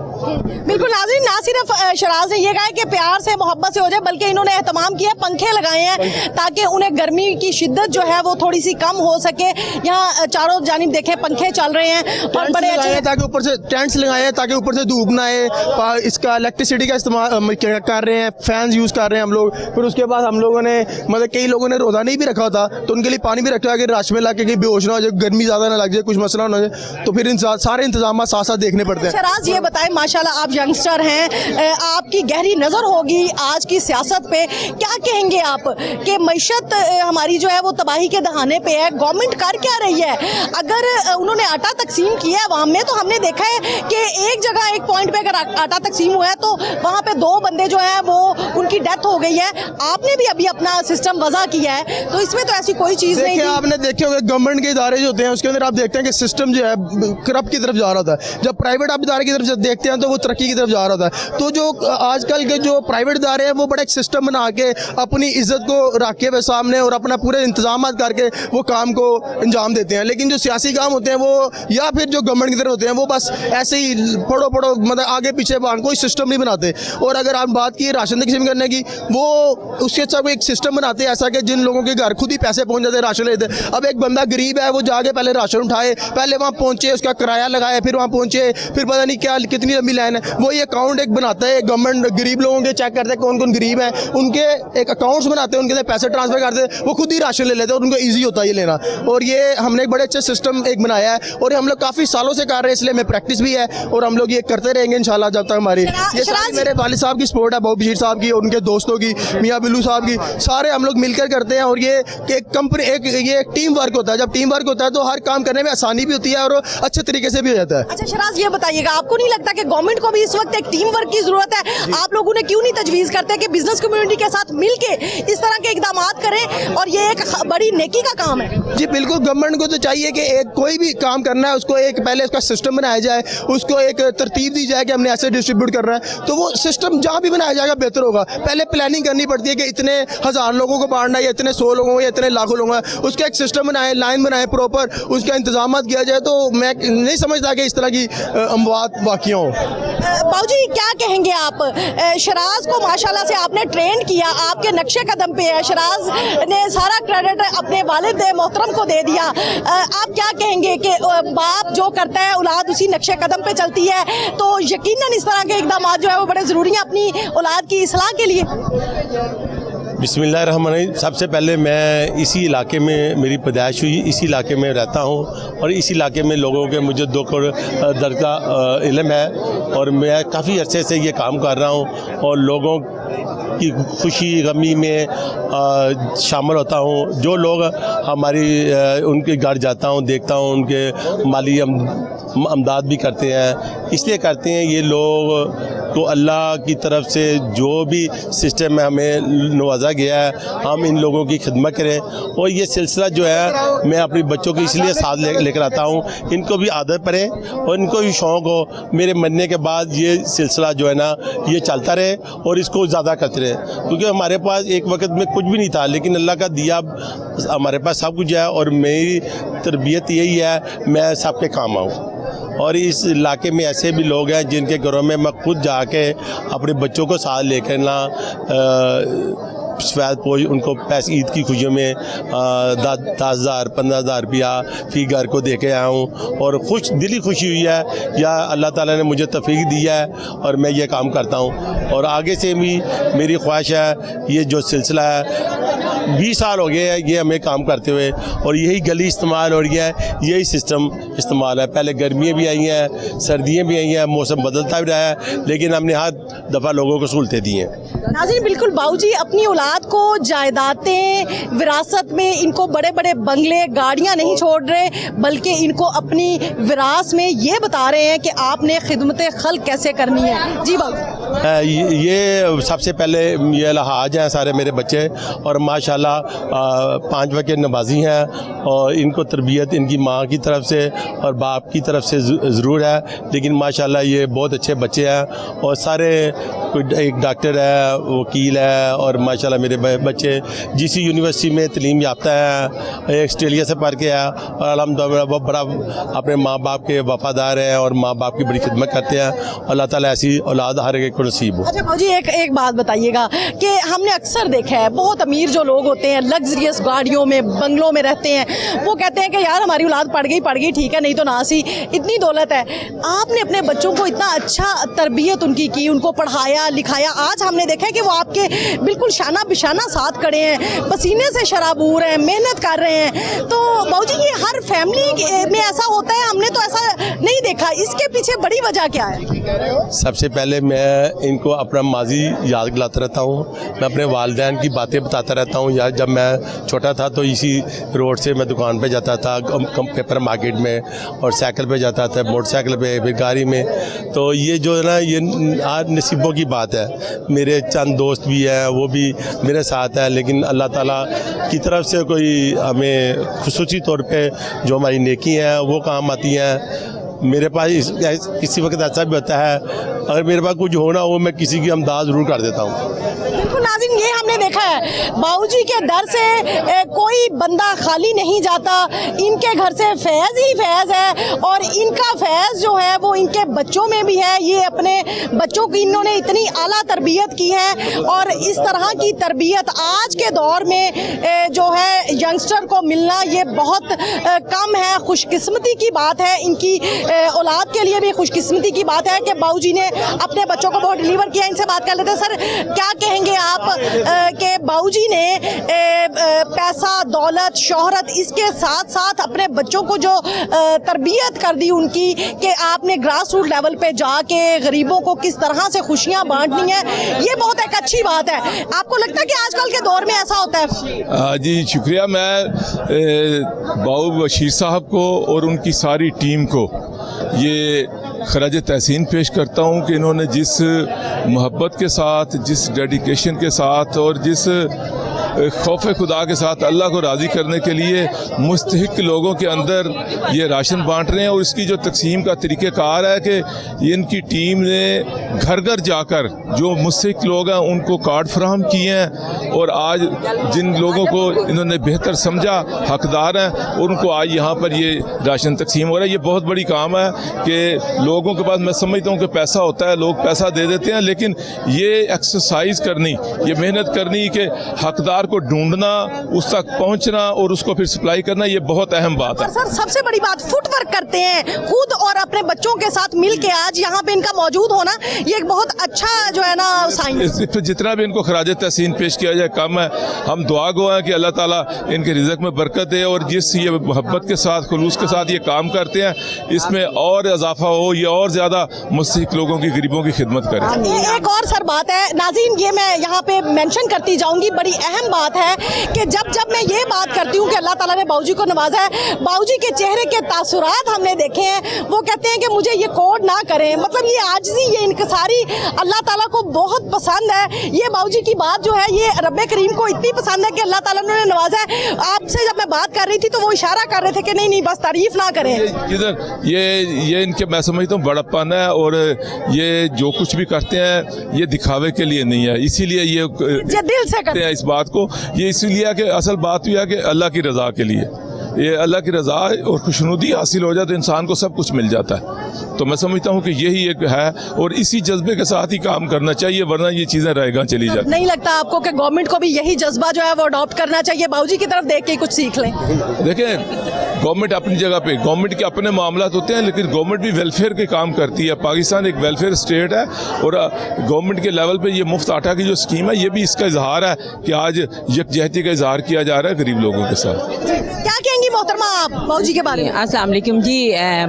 बिल्कुल नाज़रीन, ना सिर्फ शराज ने ये कहा है कि प्यार से मोहब्बत से हो जाए, बल्कि इन्होंने एहतमाम किया, पंखे लगाए हैं ताकि उन्हें गर्मी की शिद्दत जो है वो थोड़ी सी कम हो सके। यहाँ चारों जानिब देखें पंखे चल रहे हैं और बड़े अच्छे, ताकि ऊपर से टेंट्स लगाए हैं ताकि ऊपर से धूप ना आए। इसका इलेक्ट्रिसिटी का इस्तेमाल कर रहे हैं, फैंस यूज़ कर रहे हैं हम लोग। फिर उसके बाद हम लोगों ने मतलब कई लोगों ने रोज़ा नहीं भी रखा होता तो उनके लिए पानी भी रखा है कि राश में ला के बेहोश ना हो जाए, गर्मी ज़्यादा ना लग जाए, कुछ मसला ना हो जाए, तो फिर इन सारे इंतजाम साथ साथ देखने पड़ते हैं। शराज, ये बताएं, माशाल्लाह आप यंगस्टर हैं, आपकी गहरी नज़र होगी आज की सियासत पे, क्या कहेंगे आप कि मईशत हमारी जो है वो तबाही के दहाने पे है, गवर्नमेंट कर क्या रही है? अगर उन्होंने आटा तकसीम किया है अवाम में तो हमने देखा है कि एक जगह एक पॉइंट पे अगर आटा तकसीम हुआ है तो वहाँ पे 2 बंदे जो है वो उनकी डेथ हो गई है। आपने भी अभी अपना सिस्टम वज़ा किया है तो इसमें तो ऐसी कोई चीज़ नहीं थी। आपने देखे होंगे गवर्नमेंट के इदारे जो होते हैं उसके अंदर आप देखते हैं कि सिस्टम जो है करप्ट की तरफ जा रहा होता है। जब प्राइवेट आप इदारे की तरफ देखते हैं तो वो तरक्की की तरफ जा रहा होता है। तो जो आजकल के जो प्राइवेट इदारे हैं वो बड़ा एक सिस्टम बना के अपनी इज्जत को रखे हुए सामने और अपना पूरे इंतजाम करके वो काम को अंजाम देते हैं। लेकिन जो सियासी काम होते हैं वो या फिर जो गवर्नमेंट की तरफ होते हैं वो बस ऐसे ही पढ़ो मतलब आगे पीछे कोई सिस्टम नहीं बनाते। और अगर आप बात की राशन तकसीम करने की, वो उसके अच्छा कोई एक सिस्टम बनाते हैं ऐसा कि जिन लोगों के घर खुद ही पैसे पहुंच जाते हैं राशन लेते। अब एक बंदा गरीब है, वो जाके पहले राशन उठाए, पहले वहाँ पहुंचे, उसका किराया लगाए, फिर वहाँ पहुंचे, फिर पता नहीं क्या कितनी लंबी लाइन है। वो ये अकाउंट एक बनाता है गवर्नमेंट, गरीब लोगों के चेक करते हैं कौन कौन गरीब है, उनके एक अकाउंट्स बनाते हैं, उनके अंदर पैसे ट्रांसफर करते हैं, वो खुद ही राशन ले लेते हैं और उनको ईजी होता है ये लेना। और ये हमने एक बड़े अच्छे सिस्टम एक बनाया है और हम लोग काफ़ी सालों से कर रहे हैं, इसलिए हमें प्रैक्टिस भी है और हम लोग ये करते रहेंगे इंशाल्लाह जब तक हमारी ये मेरे वालिद साहब की सपोर्ट है, बाबू बशीर साहब की और उनके दोस्तों की, मियाँ बिल्लू साहब की, सारे हम लोग मिलकर करते हैं। और ये एक कंपनी ये एक टीम वर्क होता है। जब टीम वर्क होता है तो हर काम करने में आसानी भी होती है और अच्छे तरीके से भी हो जाता है। अच्छा शराज, ये बताइएगा, आपको नहीं लगता कि गवर्नमेंट को भी इस वक्त एक टीम वर्क की जरूरत है? आप लोगों ने क्यों नहीं तजवीज़ करते कि बिजनेस कम्युनिटी के साथ मिलके इस तरह के इकदाम करें और ये एक बड़ी नेकी का काम है? जी बिल्कुल, गवर्नमेंट को तो चाहिए कि एक कोई भी काम करना है उसको एक पहले उसका सिस्टम बनाया जाए, उसको एक तरतीब दी जाए कि हमने ऐसे डिस्ट्रीब्यूट करना है, तो वो सिस्टम जहाँ भी बनाया जाएगा बेहतर होगा। पहले प्लानिंग करनी पड़ती है कि इतने 1000 लोगों को बांटना है या इतने 100 लोगों को या इतने लाखों लोगों को, उसका एक सिस्टम बनाए, लाइन बनाए प्रॉपर, उसका इंतजाम किया जाए। तो मैं नहीं समझता कि इस तरह की अमवात वाक़या हो। बाबूजी क्या कहेंगे आप? शराज को माशाल्लाह से आपने ट्रेन किया, आपके नक्शे कदम पे है, शराज ने सारा क्रेडिट अपने वालिद मोहतरम को दे दिया। आप क्या कहेंगे कि बाप जो करता है औलाद उसी नक्शे कदम पे चलती है, तो यकीनन इस तरह के इकदाम जो है वो बड़े ज़रूरी हैं अपनी औलाद की इस्लाह के लिए? बिस्मिल्लाहिर्रहमानिर्रहीम। सबसे पहले मैं इसी इलाके में मेरी पैदाइश हुई, इसी इलाके में रहता हूँ और इसी इलाके में लोगों के मुझे दुख और दर्द का इल्म है और मैं काफ़ी अरसे से ये काम कर रहा हूँ और लोगों की खुशी गमी में शामिल होता हूँ। जो लोग हमारी उनके घर जाता हूँ, देखता हूँ, उनके माली अमदाद भी करते हैं। इसलिए करते हैं ये लोग तो अल्लाह की तरफ से जो भी सिस्टम में हमें नवाजा गया है, हम इन लोगों की खिदमत करें। और ये सिलसिला जो है मैं अपने बच्चों को इसलिए साथ लेकर आता हूँ, इनको भी आदत पड़े और इनको भी शौक़ हो। मेरे मरने के बाद ये सिलसिला जो है ना ये चलता रहे और इसको ज़्यादा करते रहे, क्योंकि हमारे पास एक वक्त में कुछ भी नहीं था, लेकिन अल्लाह का दिया हमारे पास सब कुछ है। और मेरी तरबियत यही है मैं सबके काम आऊँ। और इस इलाके में ऐसे भी लोग हैं जिनके घरों में मैं खुद जाके अपने बच्चों को साथ लेकर ना सफ़ेद पोश उनको पैसे ईद की खुशियों में 10,000 15,000 रुपया फी घर को दे के आया हूँ और खुश दिली खुशी हुई है या अल्लाह ताला ने मुझे तौफीक दी है और मैं ये काम करता हूँ। और आगे से भी मेरी ख्वाहिश है, ये जो सिलसिला है 20 साल हो गए हैं ये हमें काम करते हुए और यही गली इस्तेमाल हो रही है, यही सिस्टम इस्तेमाल है। पहले गर्मियाँ भी आई हैं, सर्दियाँ भी आई हैं, मौसम बदलता भी रहा है, लेकिन हमने हर दफ़ा लोगों को सहूलतें दी हैं। नाज़रीन, बिल्कुल बाऊजी अपनी औलाद को जायदादें विरासत में, इनको बड़े बड़े बंगले गाड़ियां नहीं छोड़ रहे, बल्कि इनको अपनी विरासत में ये बता रहे हैं कि आपने खिदमत खल्क कैसे करनी है। जी बाबू, ये सबसे पहले ये लहाज हैं सारे मेरे बच्चे और माशाल्लाह 5 वक्त नमाजी हैं और इनको तरबियत इनकी माँ की तरफ से और बाप की तरफ से ज़रूर है, लेकिन माशाल्लाह ये बहुत अच्छे बच्चे हैं और सारे एक डॉक्टर है, वकील है और माशाल्लाह मेरे बच्चे जिसी यूनिवर्सिटी में तलीम याफ्ता है, ऑस्ट्रेलिया से पढ़ के आया और अल्हम्दुलिल्लाह बहुत बड़ा अपने माँ बाप के वफ़ादार हैं और माँ बाप की बड़ी खिदमत करते हैं। अल्लाह ताला ऐसी औलाद हर एक को नसीब हो। अच्छा बाबूजी, एक बात बताइएगा कि हमने अक्सर देखा है बहुत अमीर जो लोग होते हैं लग्जरियस गाड़ियों में बंगलों में रहते हैं, वो कहते हैं कि यार हमारी औलाद पढ़ गई ठीक है, नहीं तो ना सी, इतनी दौलत है। आपने अपने बच्चों को इतना अच्छा तरबियत उनकी की, उनको पढ़ाया लिखाया, आज हमने देखा है कि वो आपके बिल्कुल शाना बिशाना साथ खड़े हैं, पसीने से शराबूर हैं, मेहनत कर रहे हैं। तो बाबूजी ये हर फैमिली में ऐसा होता है, हमने तो ऐसा नहीं देखा, इसके पीछे बड़ी वजह क्या है? सबसे पहले मैं इनको अपना माजी याद दिलाता रहता हूँ, मैं अपने वालिदैन की बातें बताता रहता हूँ। यार जब मैं छोटा था तो इसी रोड से मैं दुकान पे जाता था, पेपर मार्केट में, और साइकिल पे जाता था, मोटरसाइकिल पे, फिर गाड़ी में। तो ये जो है ना ये आज नसीबों की बात है। मेरे चंद दोस्त भी हैं, वो भी मेरे साथ हैं, लेकिन अल्लाह ताला की तरफ से कोई हमें खुसूसी तौर पे जो हमारी नेकी हैं वो काम आती हैं। मेरे पास किसी वक्त ऐसा भी होता है अगर मेरे पास कुछ होना हो मैं किसी की अमदाद ज़रूर कर देता हूँ। बिल्कुल नाज़रीन, ये हमने देखा है बाबूजी के दर से कोई बंदा खाली नहीं जाता, इनके घर से फैज़ ही फैज़ है और इनका फैज़ जो है वो इनके बच्चों में भी है। ये अपने बच्चों की इन्होंने इतनी आला तरबियत की है और इस तरह की तरबियत आज के दौर में जो है यंगस्टर को मिलना ये बहुत कम है। खुशकिस्मती की बात है, इनकी औलाद के लिए भी खुशकिस्मती की बात है कि बाबूजी ने अपने बच्चों को बहुत डिलीवर किया। इनसे बात कर लेते हैं। सर, क्या कहेंगे आप कि बाबूजी ने पैसा दौलत शोहरत इसके साथ साथ अपने बच्चों को जो तरबियत कर दी उनकी, कि आपने ग्रास रूट लेवल पे जाके गरीबों को किस तरह से खुशियां बांटनी है, ये बहुत एक अच्छी बात है। आपको लगता है कि आजकल के दौर में ऐसा होता है? जी शुक्रिया। मैं बाबू बशीर साहब को और उनकी सारी टीम को ये खराज तहसीन पेश करता हूँ कि इन्होंने जिस मोहब्बत के साथ, जिस डेडिकेशन के साथ और जिस खौफ खुदा के साथ अल्लाह को राज़ी करने के लिए मुस्तहिक लोगों के अंदर ये राशन बांट रहे हैं। और इसकी जो तकसीम का तरीक़ेकार है कि इनकी टीम ने घर घर जाकर जो मुस्तहिक लोग हैं उनको कार्ड फराहम किए हैं और आज जिन लोगों को इन्होंने बेहतर समझा हकदार हैं उनको आज यहाँ पर ये राशन तकसीम हो रहा है। ये बहुत बड़ी काम है कि लोगों के पास, मैं समझता हूँ कि पैसा होता है, लोग पैसा दे देते हैं, लेकिन ये एक्सरसाइज करनी, ये मेहनत करनी कि हकदार को ढूंढना, उस तक पहुंचना और उसको फिर सप्लाई करना, ये बहुत अहम बात है। और सर सबसे बड़ी बात, फुटवर्क करते हैं खुद और अपने बच्चों के साथ मिल के आज यहाँ पे इनका मौजूद होना, ये एक बहुत अच्छा जो है ना साइन है। जितना भी इनको खराज तहसीन पेश किया जाए कम है। हम दुआ गो हैं कि अल्लाह ताला इनके रिज़्क़ में बरकत दे और जिस ये मोहब्बत के साथ, खुलूस के साथ ये काम करते हैं, इसमें और इजाफा हो, ये और ज़्यादा मुस्तहिक लोगों की, गरीबों की खिदमत करें। एक और सर बात है नाज़रीन, ये मैं यहाँ पे मेंशन करती जाऊँगी, बड़ी अहम अहम बात है कि जब मैं ये बात करती हूँ कि अल्लाह ताला ने बाऊजी को नवाजा है, बाऊजी के चेहरे के तासुरात हमने देखे हैं। वो कहते हैं कि मुझे ये कोड ना करें, मतलब ये आजिज़ी, ये इनकसारी अल्लाह ताला को बहुत पसंद है। ये बाऊजी की बात जो है ये रब्बे करीम को इतनी पसंद है कि अल्लाह ताला ने नवाजा है। आपसे जब मैं बात कर रही थी तो वो इशारा कर रहे थे कि नहीं बस तारीफ ना करें। इधर ये इनके, मैं समझता हूँ, बड़प्पन है, और ये जो कुछ भी करते हैं ये दिखावे के लिए नहीं है, इसीलिए ये दिल से करते हैं इस बात को। ये इसलिए कि असल बात यह है कि अल्लाह की रज़ा के लिए, ये अल्लाह की रज़ा और खुशनुदी हासिल हो जाए तो इंसान को सब कुछ मिल जाता है। तो मैं समझता हूँ कि यही एक है, और इसी जज्बे के साथ ही काम करना चाहिए, वरना ये चीज़ें रहेगा चली जाती। नहीं लगता आपको कि गवर्नमेंट को भी यही जज्बा जो है वो अडॉप्ट करना चाहिए, बाऊजी की तरफ देख के कुछ सीख लें? देखें, गवर्नमेंट अपनी जगह पे, गवर्नमेंट के अपने मामलात होते हैं, लेकिन गवर्नमेंट भी वेलफेयर के काम करती है। पाकिस्तान एक वेलफेयर स्टेट है, और गवर्नमेंट के लेवल पे ये मुफ्त आटा की जो स्कीम है ये भी इसका इजहार है कि आज यकजहती का इजहार किया जा रहा है गरीब लोगों के साथ। क्या कहेंगी मोहतरमा आप बाऊजी के बारे में? अस्सलाम वालेकुम जी।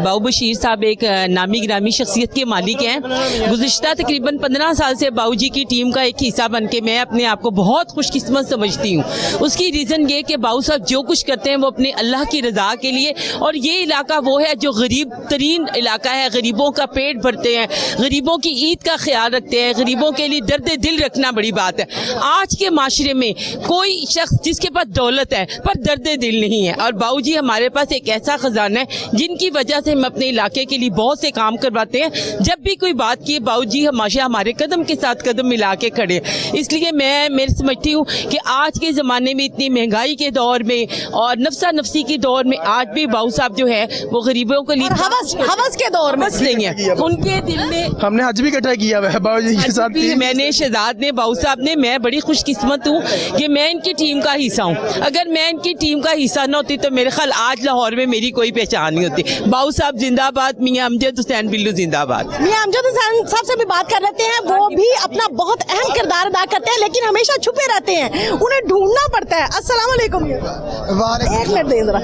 बाऊ बशीर साहब एक नामी गिरामी शख्सियत के मालिक हैं। गुज़िश्ता तकरीबन 15 साल से बाऊजी की टीम का एक हिस्सा बन के मैं अपने आप को बहुत खुशकिस्मत समझती हूँ। उसकी रीज़न ये कि बाऊ साहब जो कुछ करते हैं वो अपने अल्लाह की रज़ा के लिए, और ये इलाका वो है जो गरीब तरीन इलाका है, गरीबों का पेट भरते हैं, गरीबों की ईद का ख्याल रखते हैं, गरीबों के लिए दर्द दिल रखना बड़ी बात है। आज के माशरे में कोई शख्स जिसके पास दौलत है पर दर्द दिल नहीं है, और बाऊजी हमारे पास एक ऐसा खजाना है जिनकी वजह से हम अपने इलाके के लिए बहुत से काम करवाते हैं। जब भी कोई बात की बाऊजी हमेशा हमारे कदम के साथ कदम मिला के खड़े। इसलिए मैं समझती हूँ कि आज के ज़माने में इतनी महंगाई के दौर में और नफसा नफसी के दौर में आज भी बाऊ साहब जो है वो गरीबों के लिए हवस के दौर में नहीं है। उनके दिल में हमने हज भी इकट्ठा किया हुआ है बाऊजी के साथ। मैंने शहजाद ने, बाऊ साहब ने, मैं बड़ी खुशकिस्मत हूँ कि मैं इनकी टीम का हिस्सा हूँ। अगर मैं इनकी टीम का हिस्सा न होती तो मेरे ख्याल आज लाहौर में मेरी कोई पहचान नहीं होती। बाऊ साहब जिंदाबाद, मियां अमजद हुसैन बिल्लू जिंदाबाद। मियां अमजद हुसैन साहब से भी बात कर लेते हैं। वो भी अपना बहुत अहम किरदार अदा करते हैं, लेकिन हमेशा छुपे रहते हैं, उन्हें ढूंढना पड़ता है। अस्सलाम वालेकुम। एक मिनट दें जरा।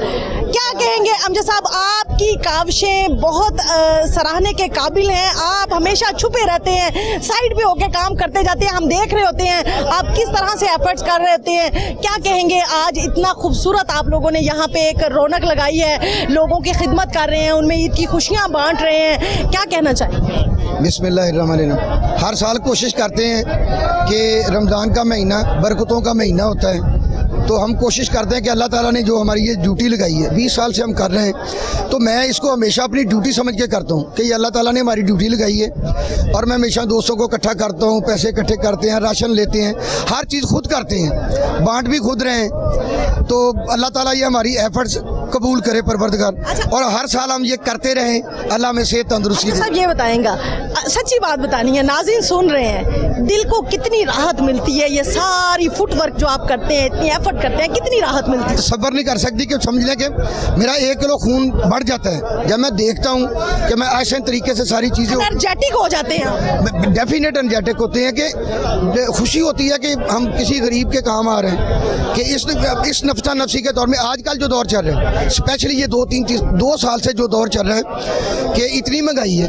क्या कहेंगे अमजद साहब, आपकी काविशें बहुत सराहने के काबिल हैं। आप हमेशा छुपे रहते हैं, साइड पे होकर काम करते जाते हैं, हम देख रहे होते हैं आप किस तरह से एफर्ट्स कर रहे होते हैं। क्या कहेंगे, आज इतना खूबसूरत आप लोगों ने यहाँ पे एक रौनक लगाई है, लोगों की खिदमत कर रहे हैं, उनमें ईद की खुशियाँ बांट रहे हैं, क्या कहना चाहिए? बिस्मिल्लाहिर्रहमानिर्रहीम। हर साल कोशिश करते हैं कि रमज़ान का महीना बरकतों का महीना होता है, तो हम कोशिश करते हैं कि अल्लाह ताला ने जो हमारी ये ड्यूटी लगाई है 20 साल से हम कर रहे हैं, तो मैं इसको हमेशा अपनी ड्यूटी समझ के करता हूँ कि ये अल्लाह ताला ने हमारी ड्यूटी लगाई है। और मैं हमेशा दोस्तों को इकट्ठा करता हूँ, पैसे इकट्ठे करते हैं, राशन लेते हैं, हर चीज़ खुद करते हैं, बांट भी खुद रहे हैं। तो अल्लाह ताला ये हमारी एफर्ट्स कबूल करे परवरदिगार, और हर साल हम ये करते रहें, अल्लाह में सेहत तंदुरुस्ती दे। साहब ये बताएंगा, सच्ची बात बतानी है, नाज़रीन सुन रहे हैं, दिल को कितनी राहत मिलती है, ये सारी फुटवर्क जो आप करते हैं, इतनी एफर्ट करते हैं, कितनी राहत मिलती है? सब्र नहीं कर सकती कि समझ लें कि मेरा 1 किलो खून बढ़ जाता है जब मैं देखता हूँ कि मैं ऐसे तरीके से सारी चीज़ें एनर्जेटिक हो जाते हैं। डेफिनेट एनर्जेटिक होते हैं कि खुशी होती है कि हम किसी गरीब के काम आ रहे हैं, कि इस नफसा नफसी के दौर में आजकल जो दौर चल रहा है, स्पेशली ये 2 साल से जो दौर चल रहा है कि इतनी महंगाई है,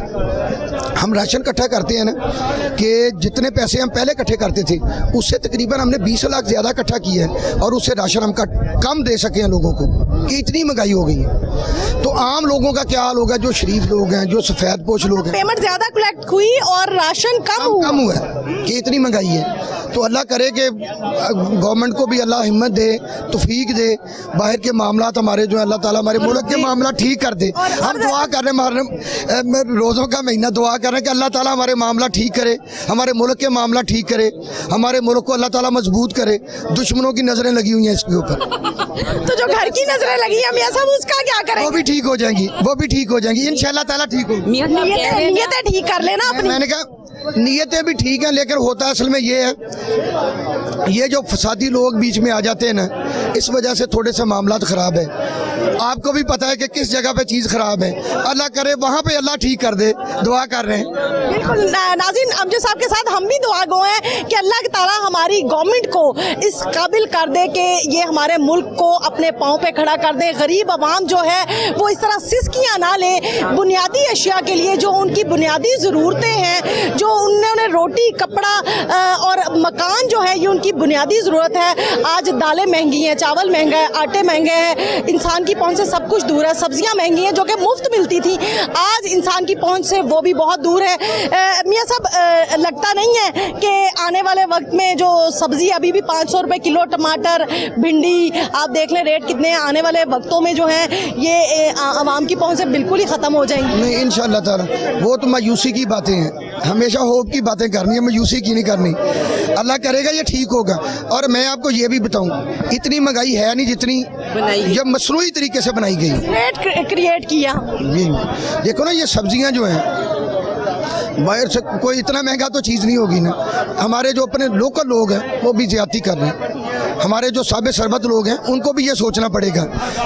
हम राशन इकट्ठा करते हैं ना कि जितने पैसे हम पहले इकट्ठे करते थे उससे तकरीबन हमने 20 लाख ज़्यादा इकट्ठा किया है, और उससे राशन हम कम दे सके हैं लोगों को, कि इतनी महंगाई हो गई है। तो आम लोगों का क्या हाल होगा, जो शरीफ लोग हैं, जो सफ़ेद पोश लोग हैं। पेमेंट ज़्यादा कलेक्ट हुई और राशन कम हुआ है कि इतनी महंगाई है। तो अल्लाह करे कि गवर्नमेंट को भी अल्लाह हिम्मत दे, तौफीक दे, बाहर के मामलात हमारे जो अल्लाह ताला हमारे मुल्क के मामला ठीक कर दे। हम दुआ कर रहे हैं, रोज़ों का महीना दुआ कर रहे हैं कि अल्लाह ताला हमारे मामला ठीक करे, हमारे मुल्क के मामला ठीक करे, हमारे मुल्क को अल्लाह ताला मजबूत करे। दुश्मनों की नज़रें लगी हुई हैं इसके ऊपर, तो जो घर की नजरें लगी है मियां साहब, उसका क्या करें? वो भी ठीक हो जाएंगी, वो भी ठीक हो जाएंगी इंशाअल्लाह ताला ठीक होगी। नियतें ठीक कर लेना अपनी। मैंने कहा नीयतें भी ठीक हैं, लेकिन होता असल में ये है, ये जो फसादी लोग बीच में आ जाते हैं ना, इस वजह से थोड़े से मामला ख़राब है। आपको भी पता है कि किस जगह पे चीज़ ख़राब है, अल्लाह करे वहाँ पे अल्लाह ठीक कर दे, दुआ कर रहे हैं। बिल्कुल नाज़रीन, अमजद साहब के साथ हम भी दुआ गो हैं कि अल्लाह ताला हमारी गवर्नमेंट को इस काबिल कर दे कि ये हमारे मुल्क को अपने पाँव पे खड़ा कर दे। गरीब आवाम जो है वो इस तरह सिसकियाँ ना ले, बुनियादी अशिया के लिए जो उनकी बुनियादी ज़रूरतें हैं, जो उन्होंने रोटी कपड़ा और मकान जो है ये उनकी बुनियादी ज़रूरत है। आज दालें महंगी हैं, चावल महंगा है, आटे महंगे हैं, इंसान की पहुंच से सब कुछ दूर है। सब्जियां महंगी हैं जो कि मुफ्त मिलती थी, आज इंसान की पहुंच से वो भी बहुत दूर है। मियां साहब, लगता नहीं है कि आने वाले वक्त में जो सब्जी अभी भी 500 रुपये किलो, टमाटर, भिंडी आप देख लें रेट कितने हैं, आने वाले वक्तों में जो है ये आवाम की पहुंच से बिल्कुल ही ख़त्म हो जाएंगी? नहीं, इंशाअल्लाह ताला वो तो मायूसी की बातें हैं, हमेशा होप की बातें करनी है, मायूसी की नहीं करनी। अल्लाह करेगा ये ठीक होगा। और मैं आपको ये भी बताऊं, इतनी महंगाई है नहीं जितनी जब मसनूई तरीके से बनाई गई, रेट क्रिएट किया। ये देखो ना, ये सब्जियां जो हैं बाहर से कोई इतना महंगा तो चीज़ नहीं होगी ना। हमारे जो अपने लोकल लोग हैं वो भी ज्यादती कर रहे हैं, हमारे जो साबे सरबत लोग हैं उनको भी ये सोचना पड़ेगा,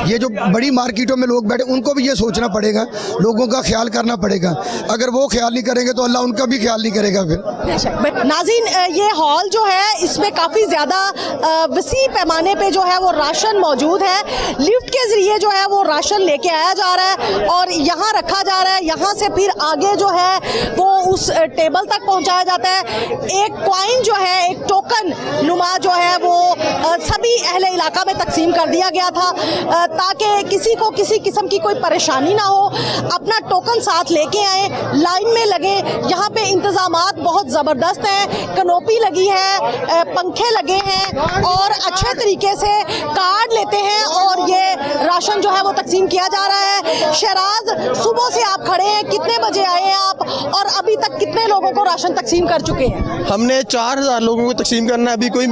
ये जो बड़ी मार्केटों में लोग बैठे उनको भी ये सोचना पड़ेगा, लोगों का ख्याल करना पड़ेगा। अगर वो ख्याल नहीं करेंगे तो अल्लाह उनका भी ख्याल नहीं करेगा फिर। नाज़रीन, ये हॉल जो है इसमें काफ़ी ज़्यादा वसी पैमाने पे जो है वो राशन मौजूद है। लिफ्ट के ज़रिए जो है वो राशन लेके आया जा रहा है और यहाँ रखा जा रहा है, यहाँ से फिर आगे जो है वो उस टेबल तक पहुँचाया जाता है। एक कॉइन जो है, एक टोकन नुमा जो है वो सभी अहले इलाका में तकसीम कर दिया गया था ताकि किसी को किसी किस्म की कोई परेशानी ना हो। अपना टोकन साथ लेके आए, लाइन में लगे। यहाँ पे इंतज़ामात बहुत ज़बरदस्त हैं, कनोपी लगी है, पंखे लगे हैं और अच्छे तरीके से कार्ड लेते हैं और ये राशन जो है वो तकसीम किया जा रहा है। शहराज, सुबह से आप खड़े हैं, कितने बजे आए हैं आप और अभी तक कितने लोगों को राशन तकसीम कर चुके हैं? हमने 4000 लोगों को तकसीम करना है, अभी कोई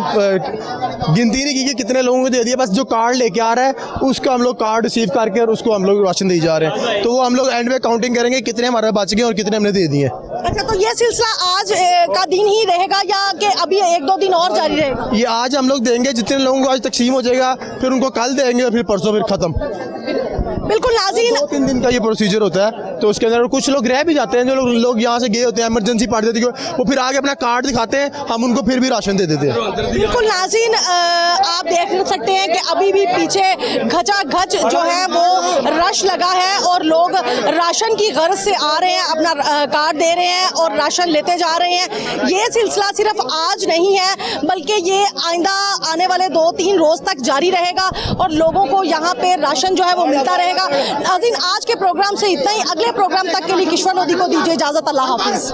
गिनती नहीं की कि कितने लोगों को दे दिया, बस जो कार्ड लेके आ रहा है उसका हम लोग कार्ड रिसीव करके और उसको हम लोग राशन दे जा रहे हैं। तो वो हम लोग एंड में काउंटिंग करेंगे कितने हमारे बच गए और कितने हमने दे दिए। अच्छा, तो ये सिलसिला आज का दिन ही रहेगा या कि अभी 1-2 दिन और जारी रहेगा? ये आज हम लोग देंगे, जितने लोगों को आज तकसीम हो जाएगा फिर उनको कल देंगे और फिर परसों फिर खत्म। बिल्कुल नाज़रीन, 2-3 दिन का ये प्रोसीजर होता है, तो उसके अंदर कुछ लोग रह भी जाते हैं, जो लोग यहाँ से गए होते हैं, इमरजेंसी पड़ जाती है, वो फिर आगे अपना कार्ड दिखाते हैं, हम उनको फिर भी राशन दे देते हैं। बिल्कुल नाज़रीन, आप देख सकते हैं कि अभी भी पीछे घचाघच जो है वो रश लगा है और लोग राशन की गर्ज से आ रहे हैं, अपना कार्ड दे रहे हैं और राशन लेते जा रहे हैं। ये सिलसिला सिर्फ आज नहीं है बल्कि ये आइंदा आने वाले 2-3 रोज़ तक जारी रहेगा और लोगों को यहाँ पे राशन जो है वो मिलता रहेगा। नाज़रीन, आज के प्रोग्राम से इतना ही। अगले प्रोग्राम तक के लिए किश्वर लोधी को दीजिए इजाज़त। अल्लाह हाफिज़।